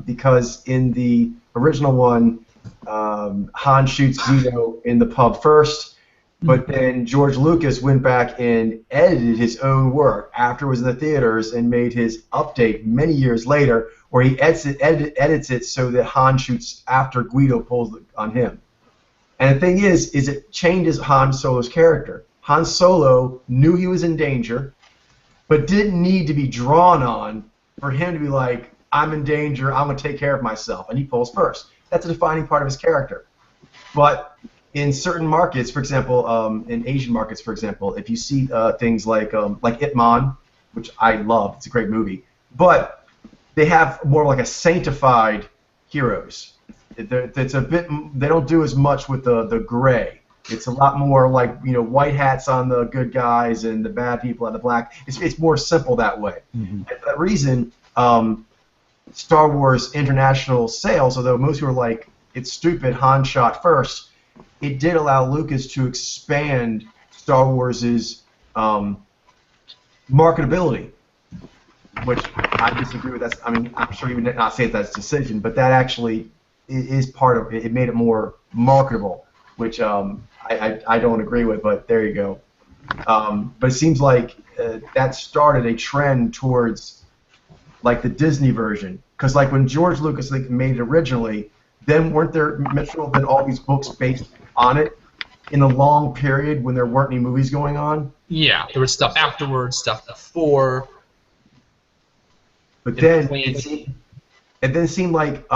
because in the original one, Han shoots Guido in the pub first, but then George Lucas went back and edited his own work after it was in the theaters and made his update many years later, where he edits it so that Han shoots after Guido pulls on him. And the thing is it changes Han Solo's character. Han Solo knew he was in danger, but didn't need to be drawn on for him to be like, I'm in danger, I'm going to take care of myself, and he pulls first. That's a defining part of his character. But in certain markets, for example, in Asian markets, for example, if you see things like Ip Man, which I love, it's a great movie, but they have more like a sanctified heroes. It's a bit. They don't do as much with the gray. It's a lot more like, you know, white hats on the good guys and the bad people on the black. It's more simple that way. Mm-hmm. And for that reason, Star Wars international sales, although most people are like, it's stupid, Han shot first, it did allow Lucas to expand Star Wars's marketability, which I disagree with. I mean, I'm sure you would not say that's decision, but that actually is part of it. It made it more marketable which I don't agree with, but there you go. But it seems like that started a trend towards like the Disney version, because like when George Lucas made it originally, then weren't there, Mitchell, then all these books based on it in the long period when there weren't any movies going on? Yeah, there was stuff afterwards, stuff before. But then it seemed like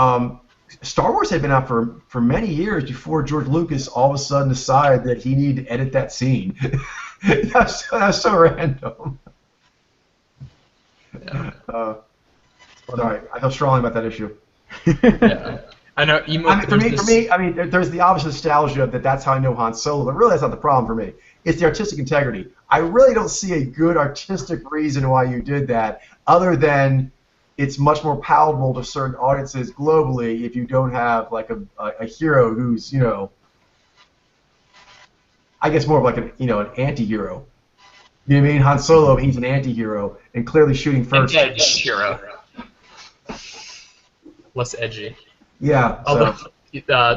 Star Wars had been out for many years before George Lucas all of a sudden decided that he needed to edit that scene. That's so random. Yeah. Sorry, I feel strongly about that issue. Yeah. I know. For me, I mean, there's the obvious nostalgia that's how I know Han Solo, but really that's not the problem for me. It's the artistic integrity. I really don't see a good artistic reason why you did that, other than it's much more palatable to certain audiences globally if you don't have like a hero who's, you know, I guess more of like an anti-hero. You know what I mean? Han Solo, he's an anti-hero and clearly shooting first. An edge hero. Less edgy. Yeah. Although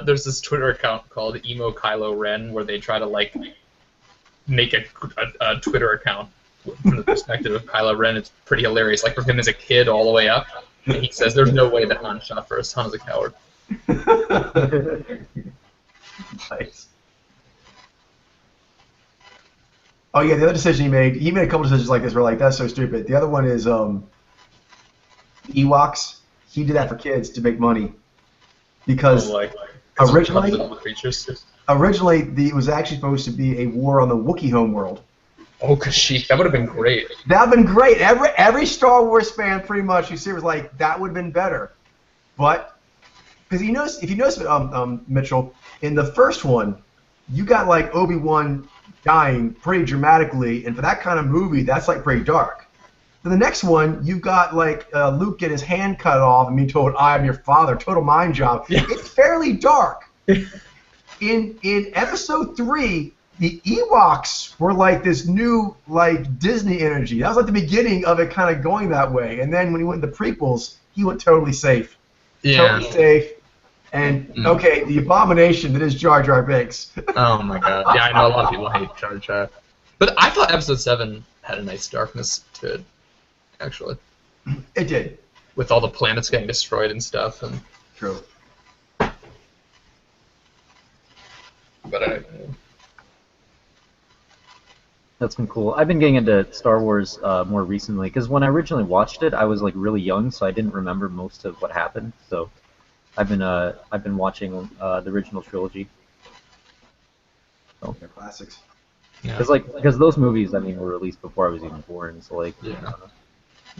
there's this Twitter account called Emo Kylo Ren where they try to like make a Twitter account from the perspective of Kylo Ren. It's pretty hilarious. Like from him as a kid all the way up, and he says, "There's no way that Han shot first. Han is a coward." Nice. Oh yeah, the other decision he made a couple decisions like this where like that's so stupid. The other one is Ewoks. He did that for kids to make money because originally it was actually supposed to be a war on the Wookiee homeworld. Oh, Kashyyyk, that would have been great. That would have been great. Every Star Wars fan pretty much you see was like that would have been better, but because if you notice Mitchell, in the first one, you got like Obi-Wan dying pretty dramatically, and for that kind of movie, that's like pretty dark. In the next one, you got like Luke get his hand cut off and being told, "I am your father." Total mind job. Yeah. It's fairly dark. In Episode 3, the Ewoks were like this new like Disney energy. That was like the beginning of it kind of going that way. And then when he went into prequels, he went totally safe. Yeah. Totally safe. And okay, the abomination that is Jar Jar Binks. Oh my god. Yeah, I know a lot of people hate Jar Jar. But I thought Episode 7 had a nice darkness to it, actually. It did. With all the planets getting destroyed and stuff. And true. But That's been cool. I've been getting into Star Wars more recently because when I originally watched it, I was like really young, so I didn't remember most of what happened. So I've been watching the original trilogy. So. They're classics. Because those movies, I mean, were released before I was even born. So like. Yeah.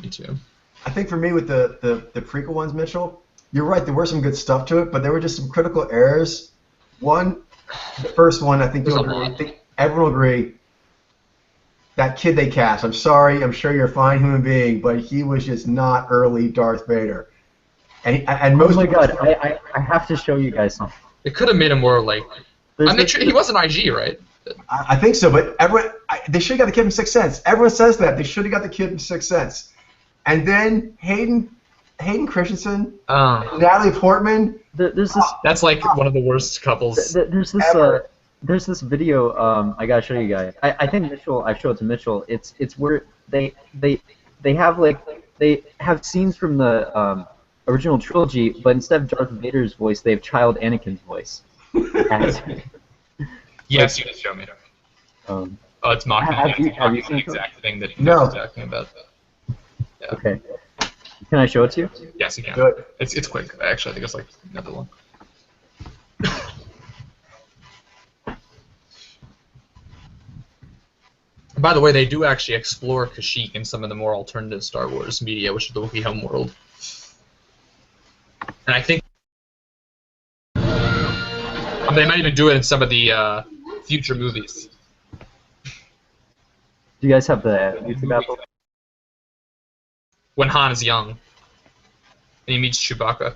Me too. I think for me with the prequel ones, Mitchell, you're right. There were some good stuff to it, but there were just some critical errors. One, the first one, I think everyone will agree. That kid they cast, I'm sorry, I'm sure you're a fine human being, but he was just not early Darth Vader. And most. Oh my god, I have to show you guys something. It could have made him more like. He wasn't IG, right? I think so, but they should have got the kid from Sixth Sense. Everyone says that. They should have got the kid from Sixth Sense. And then Hayden Christensen, Natalie Portman. There's this. That's like one of the worst couples. There's this. Ever. There's this video. I gotta show you guys. I think Mitchell. I showed it to Mitchell. It's where they have scenes from the original trilogy, but instead of Darth Vader's voice, they have child Anakin's voice. Yes, you can show me. Oh, it's mocking the exact thing that he was talking about. Yeah. Okay. Can I show it to you? Yes, you can. Good. It's quick. Actually, I think it's like another one. By the way, they do actually explore Kashyyyk in some of the more alternative Star Wars media, which is the Wookiee homeworld. And I think they might even do it in some of the future movies. Do you guys have the YouTube app? When Han is young, and he meets Chewbacca.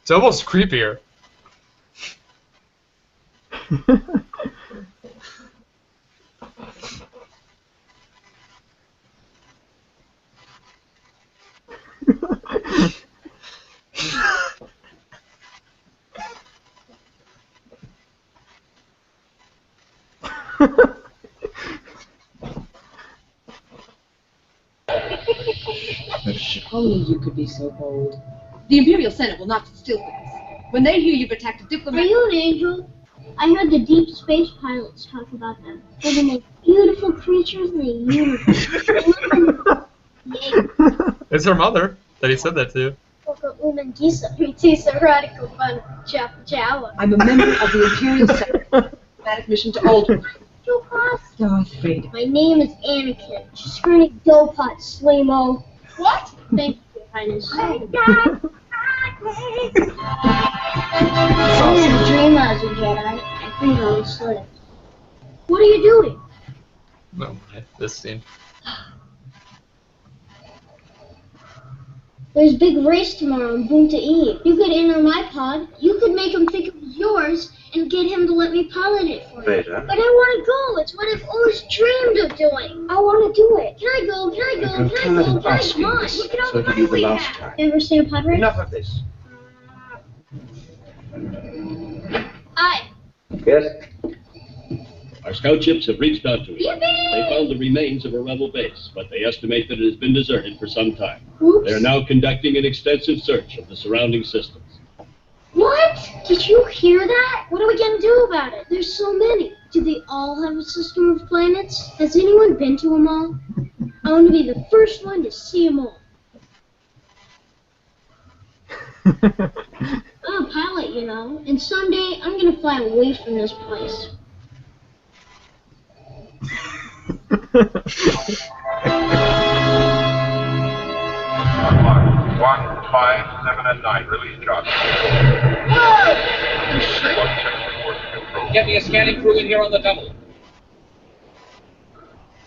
It's almost creepier. Only you could be so bold. The Imperial Senate will not sit still for this. When they hear you've attacked a Are diplomat... you an angel? I heard the deep space pilots talk about them. They're the most beautiful creatures in the universe. It's her mother that he said that to. I'm a member of the Imperial Senate. Diplomatic mission to Alderaan. Darth Vader. My name is Anakin. Just gonna go pot, Slimo. What? Thank you, Your Highness. I had a dream as a Jedi. I think I was asleep. What are you doing? No, this scene. There's a big race tomorrow on Boonta Eve. You could enter my pod. You could make him think it was yours and get him to let me pilot it for you. Vader? But I want to go. It's what I've always dreamed of doing. I want to do it. Can I go? Can I go? Can I go? Can I come on? Look at all the So it'll be the money we last have. time. Ever seen a pod race? Enough of this. Hi. Yes? Our scout ships have reached Dantooine. Yippee! They found the remains of a rebel base, but they estimate that it has been deserted for some time. Oops. They are now conducting an extensive search of the surrounding systems. What? Did you hear that? What are we going to do about it? There's so many. Do they all have a system of planets? Has anyone been to them all? I want to be the first one to see them all. I'm a pilot, you know, and someday I'm going to fly away from this place. 1, 5, 7, and 9 release charge. Get me a scanning crew in here on the double.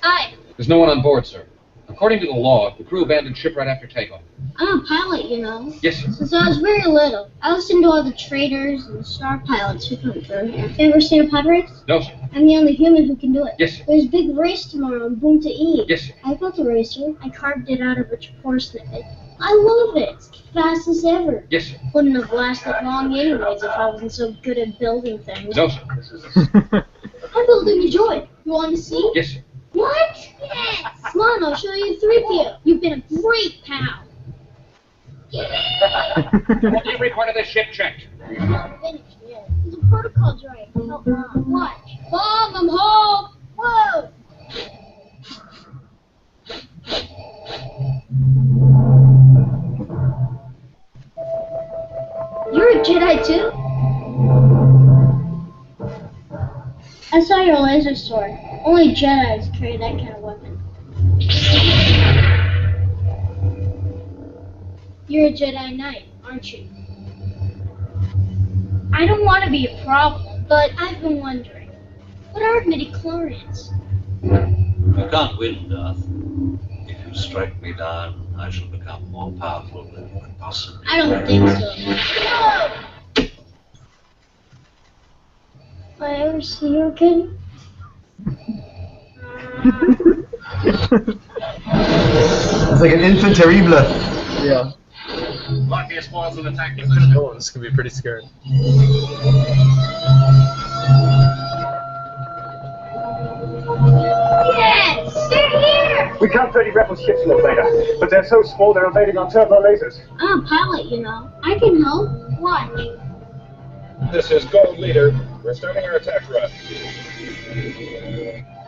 Hi. There's no one on board, sir. According to the log, the crew abandoned ship right after takeoff. I'm a pilot, you know. Yes, sir. Since I was very little, I listened to all the traders and star pilots who come through here. You ever seen a pod race? No, sir. I'm the only human who can do it. Yes, sir. There's a big race tomorrow on Boonta Eve. Yes, sir. I built a racer. I carved it out of a Chapor snippet. I love it. It's the fastest ever. Yes, sir. Wouldn't have lasted long anyways if I wasn't so good at building things. No, sir. I'm building a droid. You want to see? Yes, sir. What? Yes. Come on, I'll show you 3PO. You've been a great pal. What every part of the ship checked. Not finished yet. The protocol droid. Help Mom. Watch. Mom, I'm home. Whoa. You're a Jedi too? I saw your laser sword. Only Jedis carry that kind of weapon. You're a Jedi Knight, aren't you? I don't want to be a problem, but I've been wondering. What are midichlorians? You can't win, Darth. If you strike me down, I shall become more powerful than you can possibly. I don't think so. Whoa! Will I ever see you again? It's like an infant terrible. Yeah. Lock the spoils in attack This position. is gonna be pretty scary. Yes! They're here! We count 30 rebel ships, Lord Vader, but they're so small they're evading our turbo lasers. I'm a pilot, you know. I can help. Watch. This is Gold Leader. We're starting our attack run.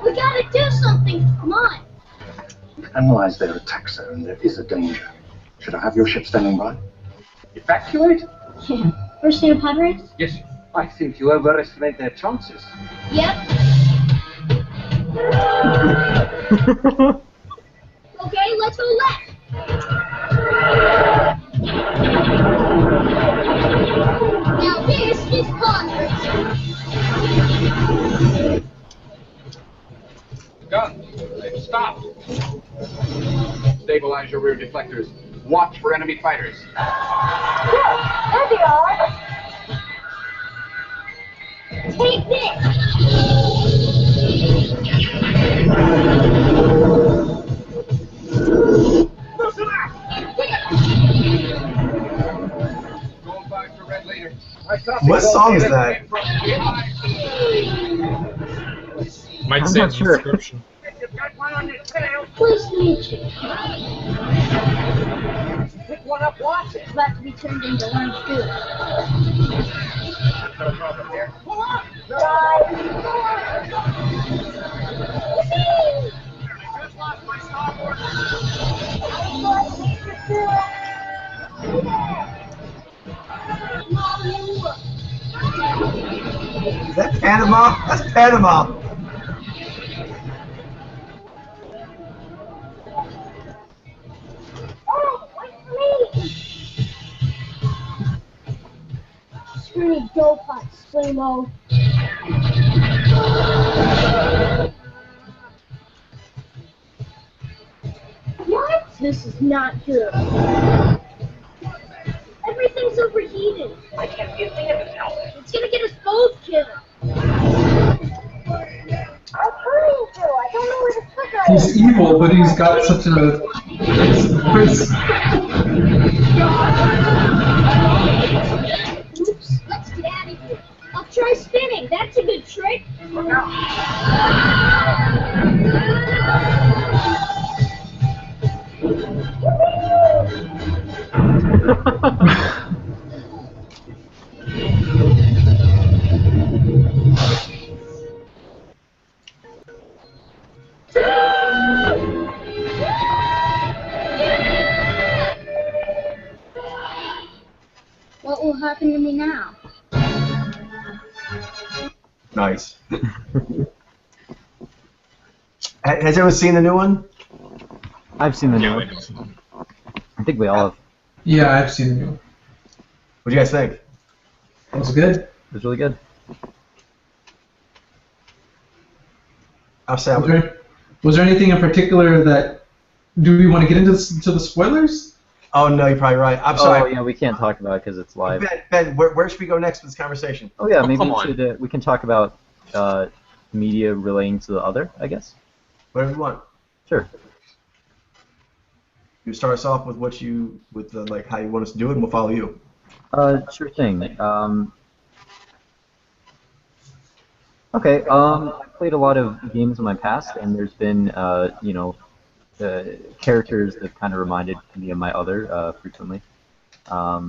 We gotta do something. Come on. Analyze their attack zone. There is a danger. Should I have your ship standing by? Evacuate? Yeah. First seen a pod race? Yes, sir. I think you overestimate their chances. Yep. Okay, let's go left. Now this is pod racing. Gun. Stop. Stabilize your rear deflectors. Watch for enemy fighters. Yeah, there they are. Take this. Listen up! Going back to Red Leader. What song is that? Might I'm say not in the sure. description. Please meet you. Pick one up, watch it. About to be turned into lunch too. No problem here. Pull up. Just lost my stopwatch. Is that Panama? That's Panama. Oh, wait for me. Screwy dope hot slow-mo. What? This is not good. Everything's overheated. I can't see a thing of it now. It's gonna get us both killed. I'm trying to. I don't know where the fuck I am. He's evil, but he's got such a. Oops, let's get out of here. I'll try spinning. That's a good trick. What will happen to me now? Nice. Has anyone seen the new one? I've seen the new one. I think we all have. Yeah, I've seen the new one. What do you guys think? It was good. It was really good. I'll say Was there anything in particular that? Do we want to get into the spoilers? Oh no, you're probably right. I'm sorry. Oh yeah, we can't talk about it because it's live. Ben, where should we go next with this conversation? Oh yeah, maybe come we on. should. We can talk about media relating to the other, I guess. Whatever you want. Sure. You start us off with like how you want us to do it, and we'll follow you. Sure thing. Okay. I played a lot of games in my past, and there's been characters that kind of reminded me of my other frequently. I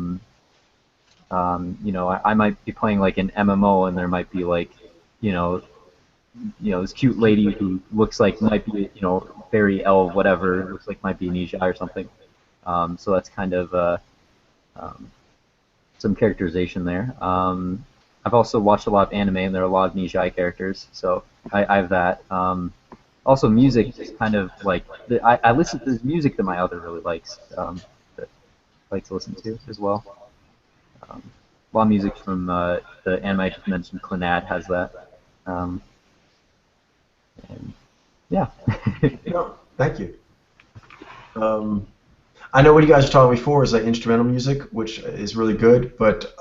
might be playing like an MMO, and there might be like, this cute lady who looks like might be, fairy elf, whatever, looks like might be Nijai or something. So that's kind of some characterization there. I've also watched a lot of anime, and there are a lot of Nijai characters, so I have that. Also, music is kind of like I listen to music that my other really likes, that I like to listen to as well. A lot of music from the anime I just mentioned, Clannad, has that. And yeah. Thank you. I know what you guys were talking before is like instrumental music, which is really good. But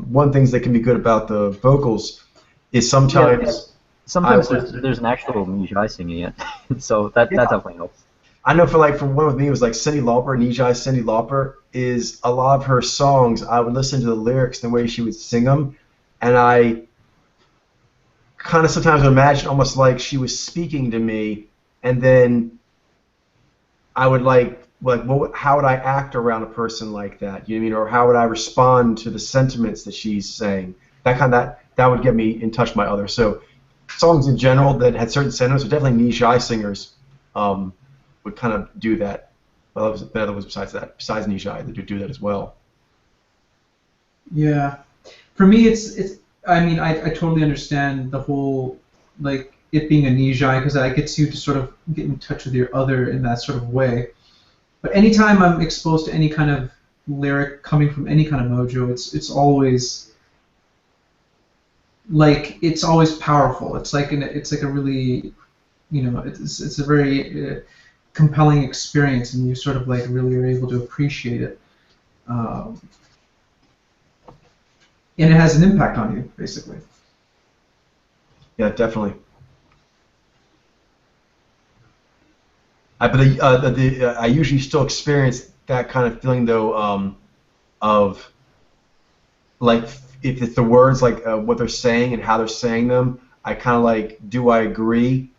one thing that can be good about the vocals is sometimes. Yeah, sometimes there's an actual Nijai singing it, so that definitely helps. I know for one with me it was like Cyndi Lauper, Nijai Cyndi Lauper is a lot of her songs. I would listen to the lyrics and the way she would sing them, and I kind of sometimes would imagine almost like she was speaking to me, and then I would how would I act around a person like that? You know what I mean? Or how would I respond to the sentiments that she's saying? That would get me in touch with my other. So songs in general that had certain sentiments, but definitely Nijai singers would kind of do that. Well, there was besides Nijai that do that as well. Yeah, for me it's. I mean, I totally understand the whole it being a Nijai because that gets you to sort of get in touch with your other in that sort of way. But anytime I'm exposed to any kind of lyric coming from any kind of mojo, it's always powerful. It's like a really, it's a very compelling experience, and you sort of like really are able to appreciate it. And it has an impact on you, basically. Yeah, definitely. I usually still experience that kind of feeling though, of like if it's the words like what they're saying and how they're saying them. I kind of like, do I agree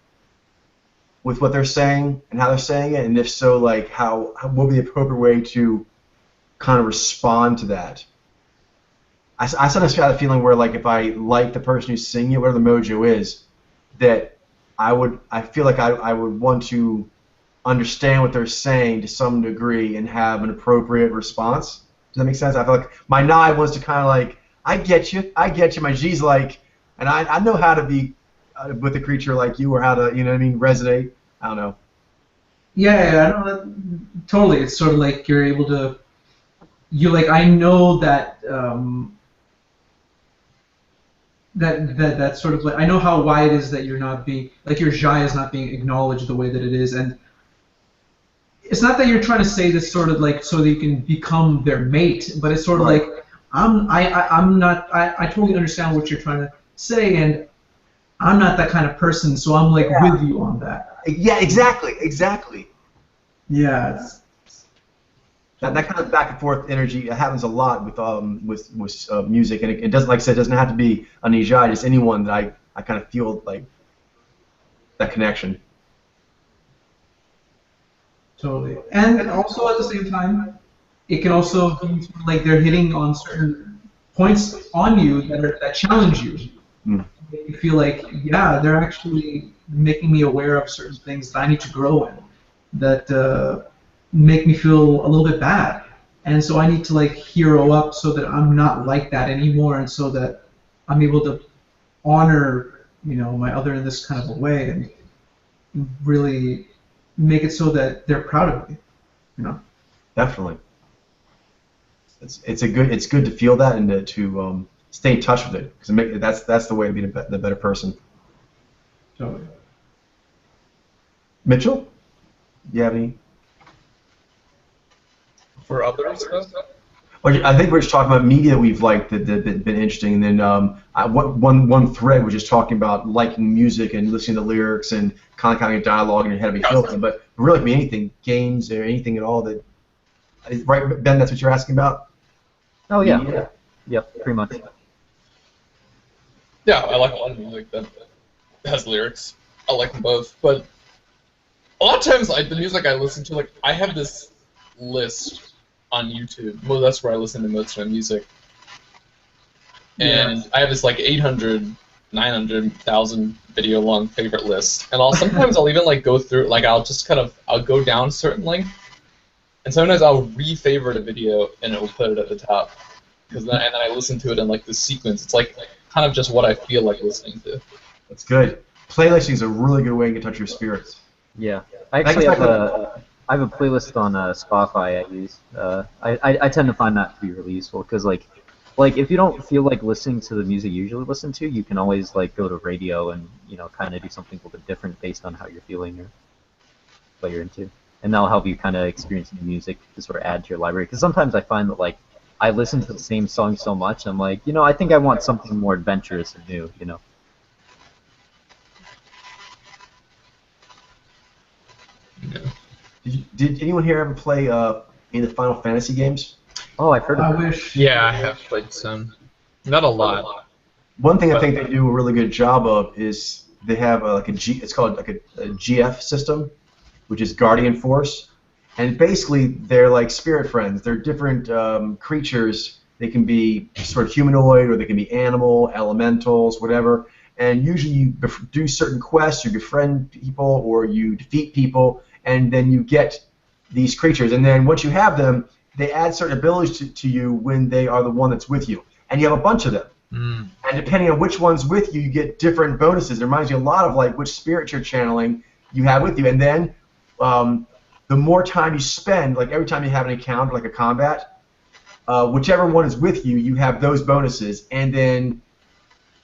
with what they're saying and how they're saying it, and if so, like what would be the appropriate way to kind of respond to that? I sometimes got a feeling where like if I like the person who's singing it, whatever the mojo is, that I feel like I would want to understand what they're saying to some degree and have an appropriate response. Does that make sense? I feel like my Nai wants to kind of like, I get you. My G's like, and I know how to be with a creature like you, or how to, you know what I mean, resonate. I don't know. Yeah, I don't know. Totally. It's sort of like you're able to, I know that, that sort of like, I know why it is that you're not being, like your Jai is not being acknowledged the way that it is, and it's not that you're trying to say this sort of like so that you can become their mate, but it's sort of like, I totally understand what you're trying to say, and I'm not that kind of person, so I'm like with you on that. Yeah, exactly. Yeah. That kind of back and forth energy happens a lot with music, and it doesn't, like I said, it doesn't have to be a Nijai, just anyone that I kind of feel like that connection. Totally. And also at the same time, it can also be like they're hitting on certain points on you that challenge you. You feel like, yeah, they're actually making me aware of certain things that I need to grow in, that make me feel a little bit bad. And so I need to like hero up so that I'm not like that anymore, and so that I'm able to honor, my other in this kind of a way, and really make it so that they're proud of me. Definitely. It's good to feel that and to stay in touch with it, because that's the way to be the better person. Totally. Mitchell, do you have any? For others? Well, I think we're just talking about media that we've liked that been interesting, and then one thread was just talking about liking music and listening to lyrics and kind of having a dialogue in your head of a film. But really, it could be anything, games or anything at all. That right, Ben? That's what you're asking about? Oh yeah. Yep, pretty much. Yeah, I like a lot of music that has lyrics. I like them both, but a lot of times the music I listen to, like I have this list on YouTube. Well, that's where I listen to most of my music. And I have this like 800, 900,000 video long favorite list. And sometimes I'll even like go through, like I'll go down a certain length, and sometimes I'll re-favorite a video and it will put it at the top. And then I listen to it in like the sequence. It's like kind of just what I feel like listening to. That's good. Playlisting is a really good way to get in touch with your spirits. Yeah. I actually have a playlist on Spotify I use. I tend to find that to be really useful, because like if you don't feel like listening to the music you usually listen to, you can always like go to radio and kind of do something a little bit different based on how you're feeling or what you're into, and that'll help you kind of experience new music to sort of add to your library. Because sometimes I find that like I listen to the same song so much, I'm like, I think I want something more adventurous and new, Did anyone here ever play any of the Final Fantasy games? Oh, I've heard of I it. wish. Yeah, I have played some. Not a lot. One thing I think they do a really good job of is they have it's called like a GF system, which is Guardian Force, and basically they're like spirit friends. They're different creatures. They can be sort of humanoid, or they can be animal, elementals, whatever. And usually you do certain quests, you befriend people, or you defeat people, and then you get these creatures. And then once you have them, they add certain abilities to you when they are the one that's with you. And you have a bunch of them. And depending on which one's with you, you get different bonuses. It reminds you a lot of like which spirit you're channeling you have with you. And then the more time you spend, like every time you have an encounter, like a combat, whichever one is with you, you have those bonuses. And then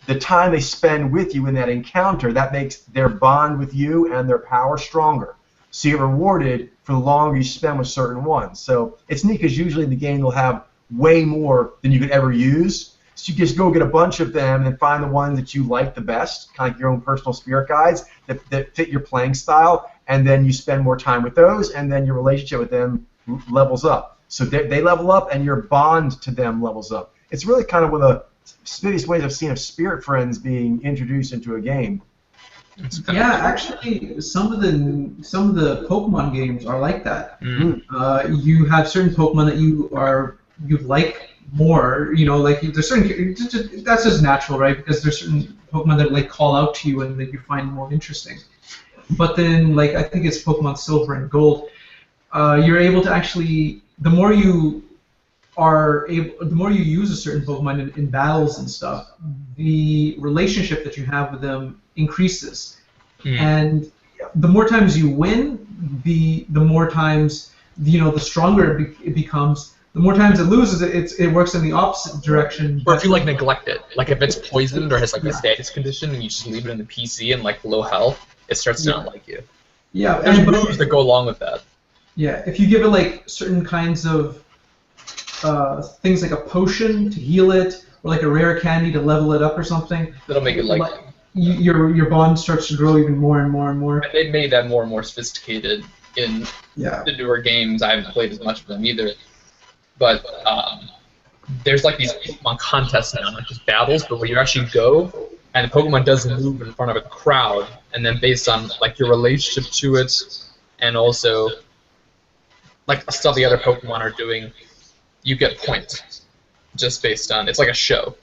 the time they spend with you in that encounter, that makes their bond with you and their power stronger. so you get rewarded for the longer you spend with certain ones. So it's neat because usually the game will have way more than you could ever use. So you just go get a bunch of them and find the ones that you like the best, kind of like your own personal spirit guides that fit your playing style, and then you spend more time with those, and then your relationship with them levels up. So they level up, and your bond to them levels up. It's really kind of one of the spittiest ways I've seen of spirit friends being introduced into a game. Yeah, actually, some of the Pokemon games are like that. Mm-hmm. You have certain Pokemon that you like more. You know, like there's certain that's just natural, right? Because there's certain Pokemon that like call out to you and that you find more interesting. But then, like I think it's Pokemon Silver and Gold. You're able to actually the more you use a certain Pokemon in battles and stuff, the relationship that you have with them increases. And the more times you win, the more times, the stronger it becomes. The more times it loses, it works in the opposite direction. Or if you like neglect it, like if it's poisoned or has like a status condition and you just leave it in the PC and like low health, it starts to not like you. Yeah, there's moves that go along with that. Yeah, if you give it like certain kinds of things like a potion to heal it, or like a rare candy to level it up or something, that'll make it like your bond starts to grow even more and more and more. And they've made that more and more sophisticated in the newer games. I haven't played as much of them either. But there's like these Pokemon contests now, not just battles, but where you actually go and the Pokemon does move in front of a crowd, and then based on like your relationship to it, and also like stuff the other Pokemon are doing, you get points just based on it's like a show.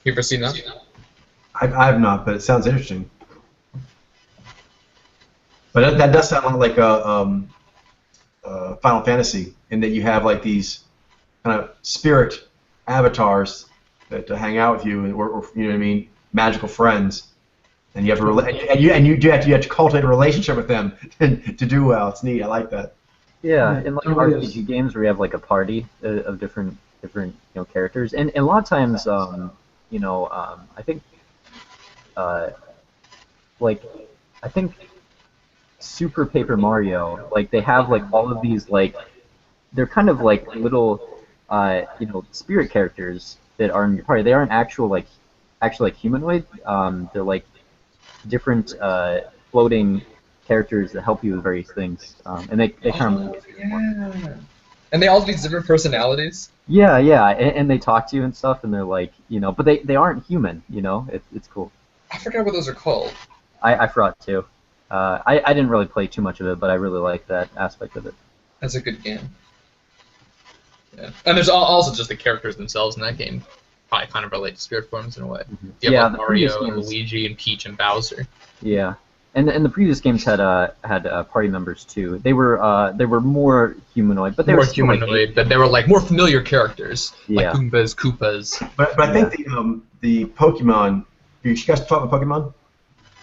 You ever seen that? I have not, but it sounds interesting. But that does sound like a Final Fantasy, in that you have like these kind of spirit avatars that hang out with you, or you know what I mean, magical friends, and you have to you have to cultivate a relationship with them to do well. It's neat. I like that. Yeah, in like RPG games where you have like a party of different characters, and a lot of times I think I think Super Paper Mario, like they have like all of these like they're kind of like little spirit characters that are in your party. They aren't actually like humanoid. They're like different floating characters that help you with various things, and they kind of and they all have these different personalities. Yeah, and they talk to you and stuff, and they're like but they aren't human. It's cool. I forgot what those are called. I forgot too. I didn't really play too much of it, but I really like that aspect of it. That's a good game. Yeah, and there's also just the characters themselves in that game. Probably kind of relate to spirit forms in a way. Mm-hmm. You have like Mario and Luigi and Peach and Bowser. Yeah, and the previous games had party members too. They were more humanoid, but they were still humanoid, but they were like more familiar characters, like Goombas, Koopas. But I think the Pokemon. You guys talk about Pokemon?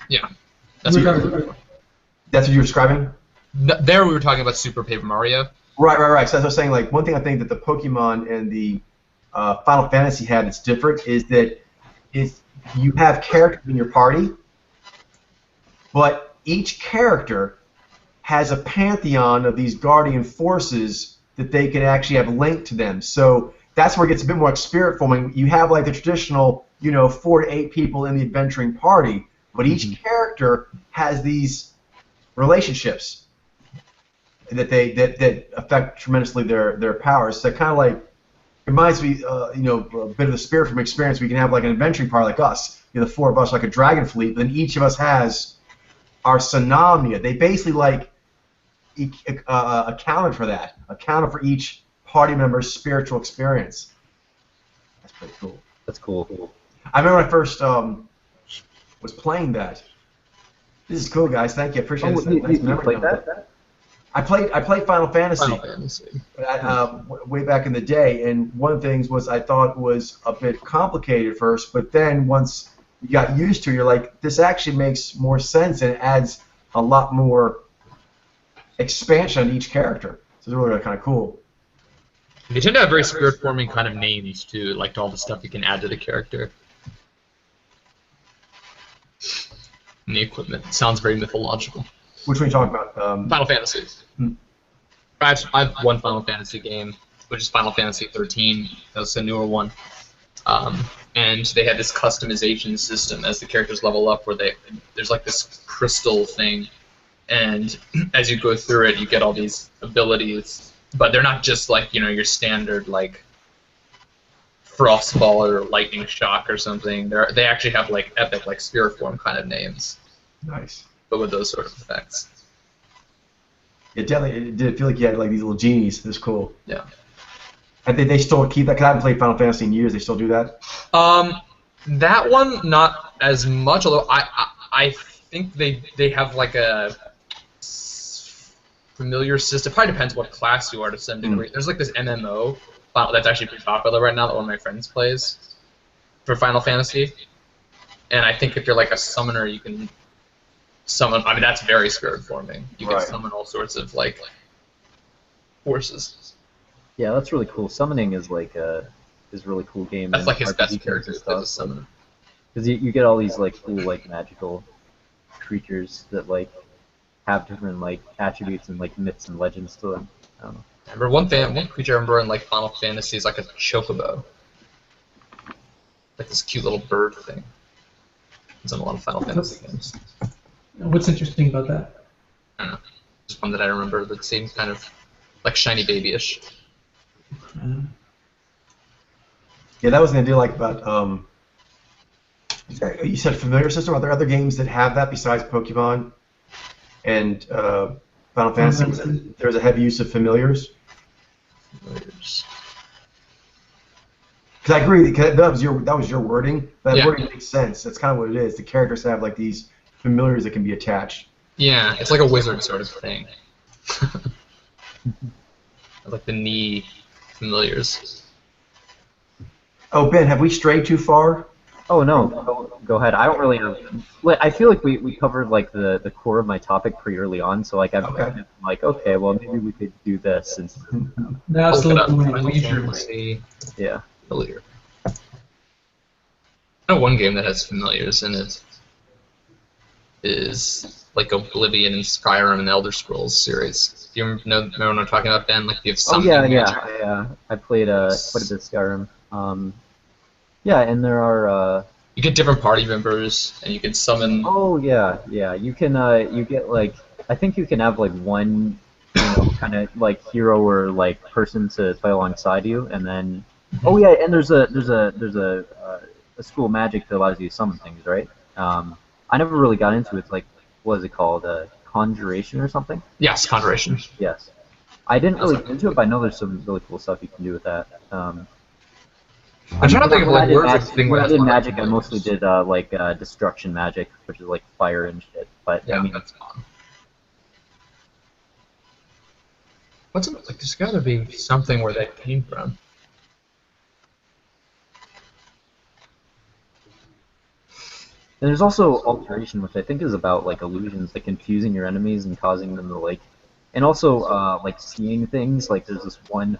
Yeah. That's what you were describing? No, there we were talking about Super Paper Mario. Right. So that's what I was saying. Like one thing I think that the Pokemon and the Final Fantasy had that's different is that you have characters in your party, but each character has a pantheon of these guardian forces that they can actually have linked to them. So that's where it gets a bit more like spirit forming. You have like the traditional, 4 to 8 people in the adventuring party, but each character has these relationships that affect tremendously their powers. So kind of like reminds me, a bit of the spirit from experience. We can have like an adventuring party like us, the 4 of us, like a dragon fleet. But then each of us has our Sonomnia. They basically like accounted for each party member's spiritual experience. That's pretty cool. That's cool. I remember when I first was playing that. This is cool, guys. Thank you. I appreciate it. You played that? I played Final Fantasy. Way back in the day, and one of the things was I thought was a bit complicated at first, but then once you got used to it, you're like, this actually makes more sense and it adds a lot more expansion on each character. So it's really kind of cool. They tend to have very spirit-forming kind of names, too, like all the stuff you can add to the character. And the equipment sounds very mythological. Which one are you talking about? Final Fantasy. I've one Final Fantasy game, which is Final Fantasy 13. That's a newer one. And they had this customization system as the characters level up, where there's like this crystal thing, and as you go through it, you get all these abilities, but they're not just like your standard like Frostball or Lightning Shock or something. They actually have like epic like Spirit Form kind of names. Nice. But with those sort of effects. It did feel like you had like these little genies. It was cool. Yeah. And they still keep that, because I haven't played Final Fantasy in years. They still do that? That one, not as much, although I think they have like a familiar system. It probably depends what class you are to some degree. There's like this MMO that's actually pretty popular right now that one of my friends plays for Final Fantasy. And I think if you're like a summoner, you can summon, I mean, that's very spirit forming. You can summon all sorts of like forces. Yeah, that's really cool. Summoning is like a really cool game. That's like his RPG best character and as a summoner. Because you get all these like cool like magical creatures that like have different like attributes and like myths and legends to them. I don't know. I remember one creature I remember in like Final Fantasy is like a chocobo. Like this cute little bird thing. It's in a lot of Final Fantasy games. What's interesting about that? I don't know. Just one that I remember that seemed kind of like shiny babyish. Yeah, that was the idea like about you said familiar system. Are there other games that have that besides Pokemon and Final Fantasy? There's a heavy use of familiars. Because I agree, that was your wording. That wording makes sense. That's kind of what it is. The characters have like these familiars that can be attached. Yeah, it's like a wizard sort of thing. Like the knee familiars. Oh, Ben, have we strayed too far? Oh no, go ahead. I don't really have. I feel like we covered like the core of my topic pretty early on, so like I'm like, okay, well maybe we could do this. And now it's a little more leisurely. Yeah. Familiar. I know one game that has familiars in it is like Oblivion and Skyrim and the Elder Scrolls series. Do you remember what I'm talking about, Ben? Like you have some. Oh yeah. I played quite a bit of Skyrim. Yeah, and there are. You get different party members, and you can summon. Oh yeah. You can you get like I think you can have like one, kind of like hero or like person to play alongside you, and then. Oh yeah, and there's a school of magic that allows you to summon things, right? I never really got into it. It's like, what is it called? Conjuration or something? Yes, Conjuration. Yes. I didn't really get into it, but I know there's some really cool stuff you can do with that. I'm trying to think of like words or thing when I did magic, I mostly did like destruction magic, which is like fire and shit. But yeah, I mean, that's fun. What's it like? There's got to be something where that came from. And there's also alteration, which I think is about like illusions, like confusing your enemies and causing them to like, and also like seeing things. Like there's this one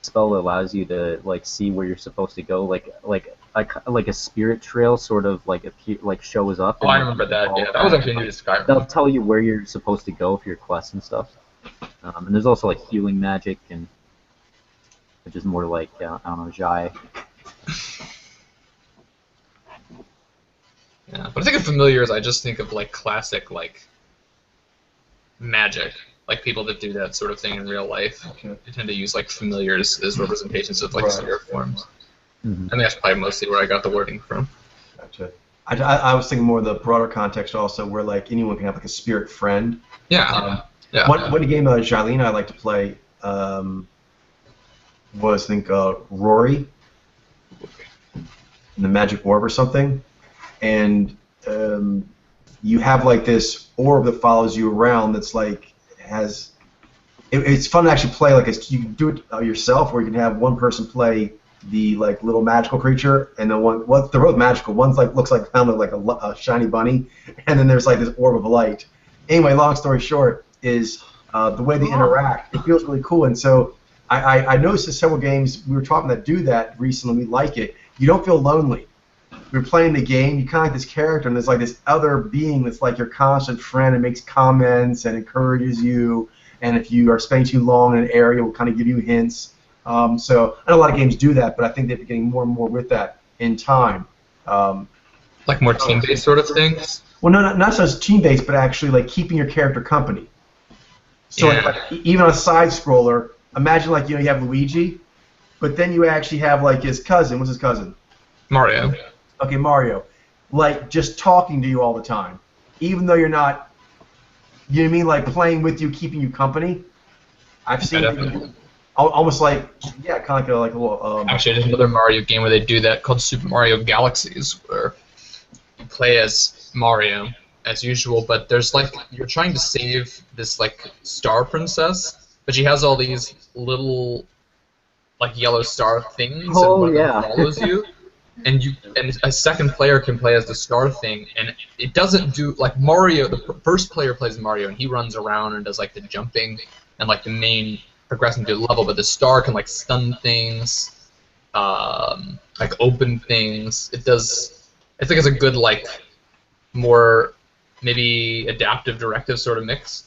spell that allows you to like see where you're supposed to go, like a spirit trail sort of like shows up. Oh, I remember that. Yeah, that was actually new to Skyrim. They'll tell you where you're supposed to go for your quests and stuff. And there's also like healing magic, and which is more like I don't know, Jai. Yeah, but I think of familiars, I just think of like classic like magic, like people that do that sort of thing in real life. Okay. They tend to use like familiars as representations of like spirit forms. Mm-hmm. I think that's probably mostly where I got the wording from. Gotcha. I was thinking more of the broader context also, where like anyone can have like a spirit friend. Yeah. One game Charlene I like to play was I think Rory, in the Magic Orb or something. And you have like this orb that follows you around that's like it's fun to actually play like you can do it yourself, or you can have one person play the like little magical creature, and then they're both magical. One's like looks like kind of like a shiny bunny, and then there's like this orb of light. Anyway, long story short is the way they interact. It feels really cool, and so I noticed in several games we were talking that do that recently. We like it. You don't feel lonely. you're playing the game, you kind of like this character, and there's like this other being that's like your constant friend and makes comments and encourages you. And if you are spending too long in an area, will kind of give you hints. So I know a lot of games do that, but I think they're getting more and more with that in time. Like more team-based sort of things? Well, no, not so much team-based, but actually like keeping your character company. So like, even on a side-scroller, imagine like you have Luigi, but then you actually have like his cousin. What's his cousin? Mario. Okay, Mario. Like just talking to you all the time, even though you're not. You know what I mean? Like playing with you, keeping you company. I've seen almost like kind of like a little. Actually, there's another Mario game where they do that called Super Mario Galaxies, where you play as Mario as usual, but there's like you're trying to save this like star princess, but she has all these little like yellow star things, and one of them follows you. And a second player can play as the star thing, and it doesn't do like Mario. The first player plays Mario, and he runs around and does like the jumping and like the main progressing through the level. But the star can like stun things, like open things. It does. I think it's a good like more maybe adaptive directive sort of mix.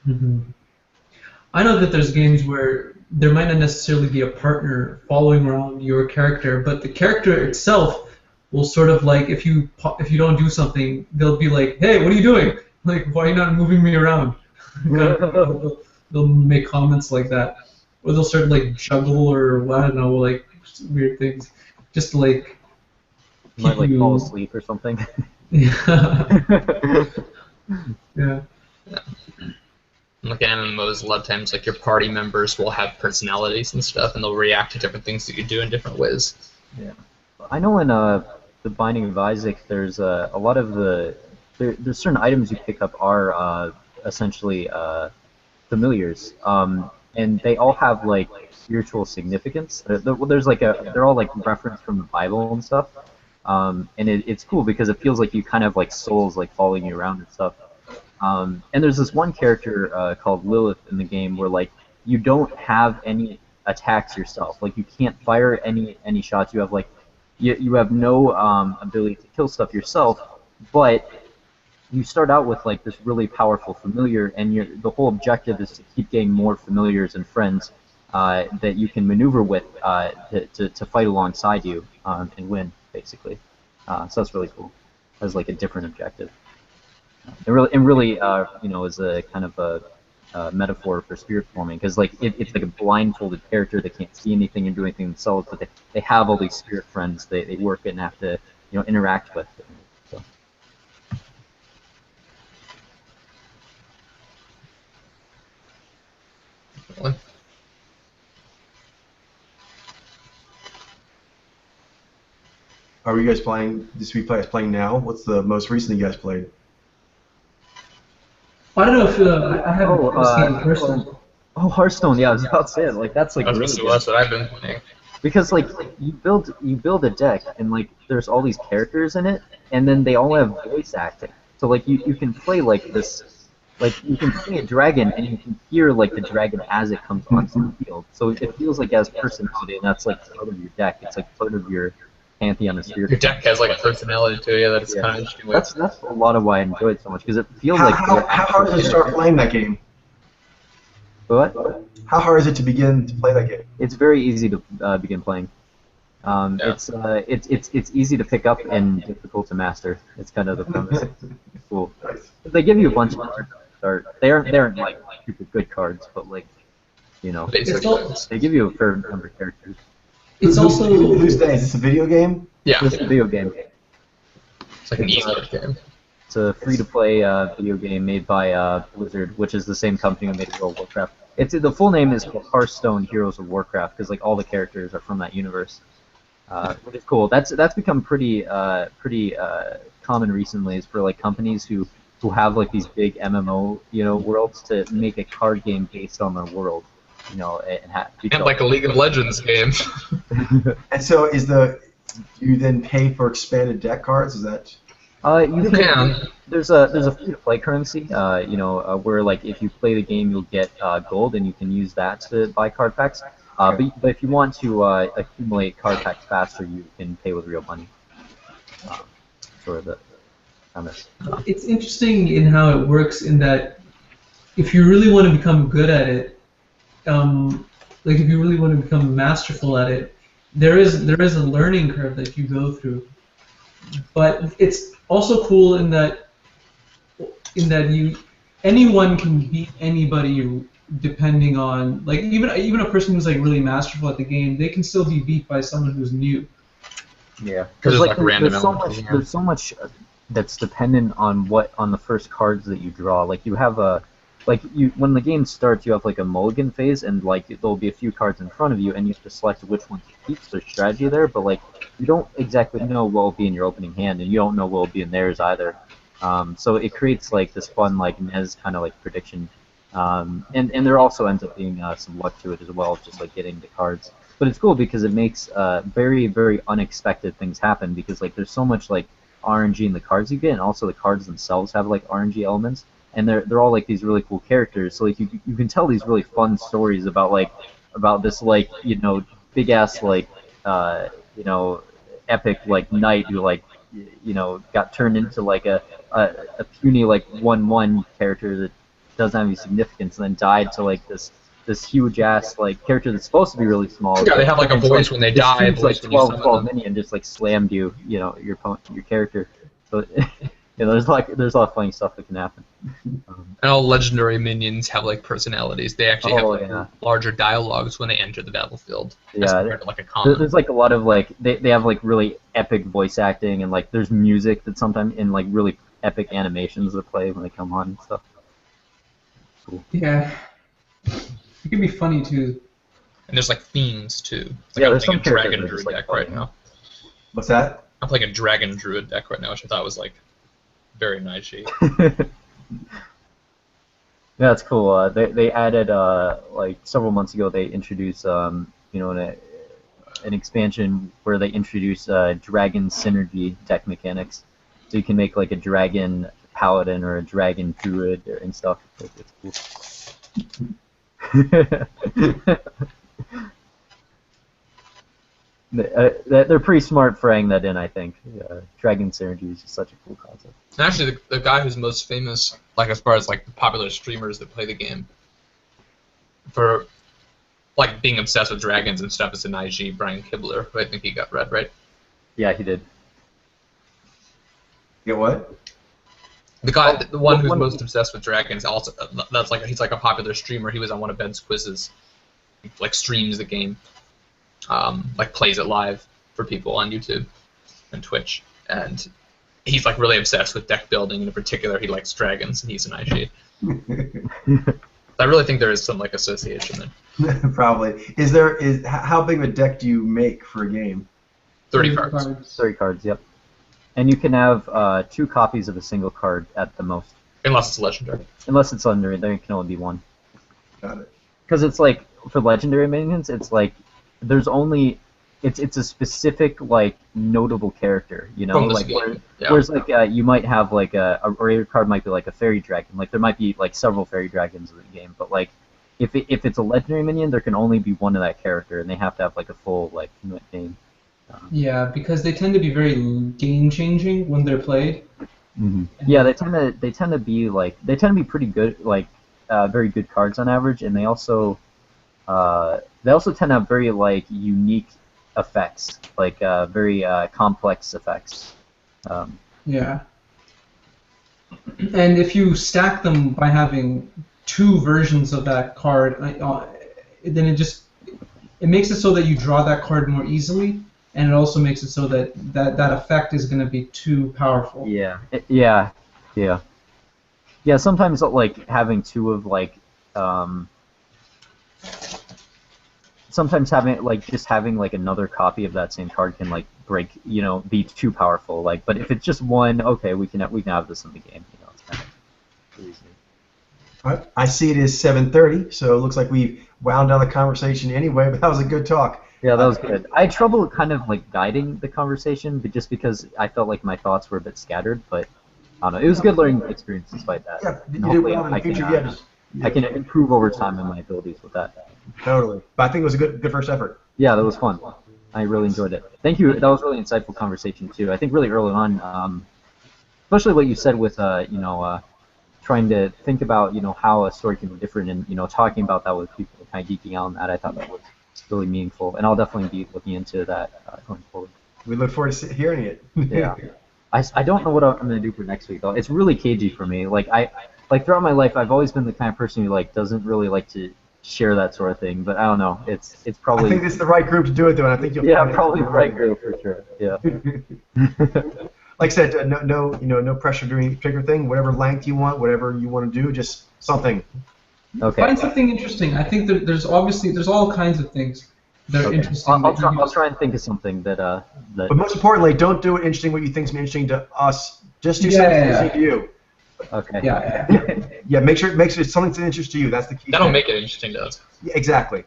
Mm-hmm. I know that there's games where there might not necessarily be a partner following around your character, but the character itself will sort of like if you don't do something, they'll be like, "Hey, what are you doing? Like, why are you not moving me around?" They'll make comments like that, or they'll start like juggle or I don't know, like weird things, just to, like you might like fall asleep or something. Yeah. Like in MMOs, a lot of times, like your party members will have personalities and stuff, and they'll react to different things that you do in different ways. Yeah, I know in the Binding of Isaac, there's a lot of there's certain items you pick up are essentially familiars, and they all have like spiritual significance. There's like they're all like reference from the Bible and stuff, and it's cool because it feels like you kind of like souls like following you around and stuff. And there's this one character called Lilith in the game where like you don't have any attacks yourself. Like you can't fire any shots. You have like you have no ability to kill stuff yourself. But you start out with like this really powerful familiar, and the whole objective is to keep getting more familiars and friends that you can maneuver with to fight alongside you and win basically. So that's really cool. As like a different objective. It really, is a kind of a metaphor for spirit forming, because like it's like a blindfolded character that can't see anything and do anything themselves, but they have all these spirit friends they work and have to interact with. So. Are you guys playing? This week playing now? What's the most recent you guys played? I don't know if I haven't seen Hearthstone. Oh, Hearthstone! Yeah, I was about to say it. Like that's like That's really what I've been playing. Because like you build a deck and like there's all these characters in it, and then they all have voice acting. So like you can play like this, like you can play a dragon and you can hear like the dragon as it comes onto the field. So it feels like it has personality, and that's like part of your deck. It's like part of your pantheon of spirits. Your deck has like a personality to it that it's kind of interesting with. That's a lot of why I enjoy it so much, because it feels how like hard is it to start playing that game? What? How hard is it to begin to play that game? It's very easy to begin playing. It's easy to pick up and difficult to master. It's kind of the premise. Cool. They give you a bunch of cards to start. They aren't like super good cards, but like they give you a fair number of characters. It's also who's that? Is this a video game? Yeah. It's a video game. It's like an esports game. It's a free-to-play video game made by Blizzard, which is the same company who made World of Warcraft. The full name is Hearthstone Heroes of Warcraft, because like all the characters are from that universe. Which is cool. That's become pretty common recently, is for like companies who have like these big MMO worlds to make a card game based on their world. And like a League of Legends game. And so you then pay for expanded deck cards? Is that? You can. There's a free-to-play currency. Where like if you play the game, you'll get gold, and you can use that to buy card packs. But if you want to accumulate card packs faster, you can pay with real money. Sort of the premise. It's interesting in how it works in that if you really want to become good at it, like if you really want to become masterful at it, there is a learning curve that you go through. But it's also cool in that anyone can beat anybody depending on, like, even a person who's like really masterful at the game, they can still be beat by someone who's new. Yeah, because like, random there's so much that's dependent on the first cards that you draw. Like you have when the game starts, you have like a mulligan phase, and like there'll be a few cards in front of you, and you have to select which one to keep. So there's strategy there, but like you don't exactly know what will be in your opening hand, and you don't know what will be in theirs either. So it creates like this fun like NES kind of like prediction, and there also ends up being some luck to it as well, just like getting the cards. But it's cool because it makes very, very unexpected things happen, because like there's so much like RNG in the cards you get, and also the cards themselves have like RNG elements, and they're all like these really cool characters. So like you can tell these really fun stories about this like, you know, big ass like you know, epic like knight who like, you know, got turned into like a puny like 1/1 character that doesn't have any significance, and then died to like this huge ass like character that's supposed to be really small. Yeah, they have like a voice when they die. Like 12 minion just like slammed you, you know, your character. So you know, there's a lot of funny stuff that can happen. And all legendary minions have like personalities. They actually have like larger dialogues when they enter the battlefield. Yeah, to, like, a common. There's like a lot of like they have like really epic voice acting, and like there's music that sometimes in like really epic animations that play when they come on and stuff. Cool. Yeah. It can be funny too. And there's like themes too. Like Yeah, I'm there's playing some a dragon characters druid that are deck just, like, right now. What's that? I'm playing a dragon druid deck right now, which I thought was like very nice. Yeah, it's cool. They added like several months ago. They introduced you know, an expansion where they introduced dragon synergy deck mechanics. So you can make like a dragon paladin or a dragon druid and stuff. It's cool. They're pretty smart for adding that in, I think. Dragon synergy is just such a cool concept. And actually, the guy who's most famous, like as far as like the popular streamers that play the game, for like being obsessed with dragons and stuff, is an IG, Brian Kibler, who I think he got red, right? Yeah, he did. Get what? The guy, the one who's most obsessed with dragons, also that's like he's like a popular streamer. He was on one of Ben's quizzes, he, like streams the game, like plays it live for people on YouTube and Twitch, and he's like really obsessed with deck building, and in particular he likes dragons, and he's an IG. I really think there is some like association there. Probably. How big of a deck do you make for a game? 30 cards. 30 cards, yep. And you can have 2 copies of a single card at the most. Unless it's legendary. Unless it's legendary, then it can only be 1. Got it. Because it's like, for legendary minions, it's like, there's only, it's a specific, like, notable character, you know? From this like, game. Whereas, like, you might have, like, a rare card might be, like, a fairy dragon. Like, there might be, like, several fairy dragons in the game, but, like, if it's a legendary minion, there can only be 1 of that character, and they have to have, like, a full, like, name. Yeah, because they tend to be very game-changing when they're played. Mm-hmm. Yeah, they tend to be pretty good, like very good cards on average, and they also tend to have very like unique effects, like very complex effects. Yeah. And if you stack them by having 2 versions of that card, then it makes it so that you draw that card more easily. And it also makes it so that effect is going to be too powerful. Yeah. Sometimes like having 2 of like, sometimes having like another copy of that same card can like break, you know, be too powerful. Like, but if it's just 1, okay, we can have this in the game. You know, it's kind of easy. All right. I see it is 7:30, so it looks like we've wound down the conversation anyway. But that was a good talk. Yeah, that was good. I had trouble kind of like guiding the conversation, but just because I felt like my thoughts were a bit scattered. But I don't know, it was a good learning experience despite that. Yeah, you did hopefully well in the future. I can improve over time in my abilities with that. Totally. But I think it was a good first effort. Yeah, that was fun. I really enjoyed it. Thank you. That was really insightful conversation too. I think really early on, especially what you said with trying to think about how a story can be different, and talking about that with people, kind of geeking out on that. I thought that was really meaningful, and I'll definitely be looking into that going forward. We look forward to hearing it. Yeah. I don't know what I'm gonna do for next week though. It's really cagey for me. Like throughout my life, I've always been the kind of person who doesn't really like to share that sort of thing. But I don't know. It's probably. I think this is the right group to do it though, and I think you'll. Yeah, probably the right group for sure. Yeah. Like I said, no pressure doing a particular thing. Whatever length you want, whatever you want to do, just something. Okay. Find something interesting. I think there's all kinds of things that are interesting. I'll try and think of something that. But most importantly, don't do it interesting what you think is interesting to us. Just do something interesting to you. Okay. Yeah. Make sure it's something that's interesting to you. That's the key. That'll make it interesting to us. Yeah, exactly.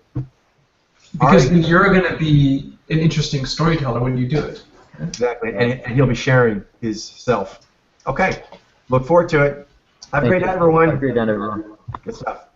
Because you're going to be an interesting storyteller when you do it. Exactly, and he'll be sharing his self. Okay. Look forward to it. Have a great night, everyone. Have a great night, everyone. Good stuff.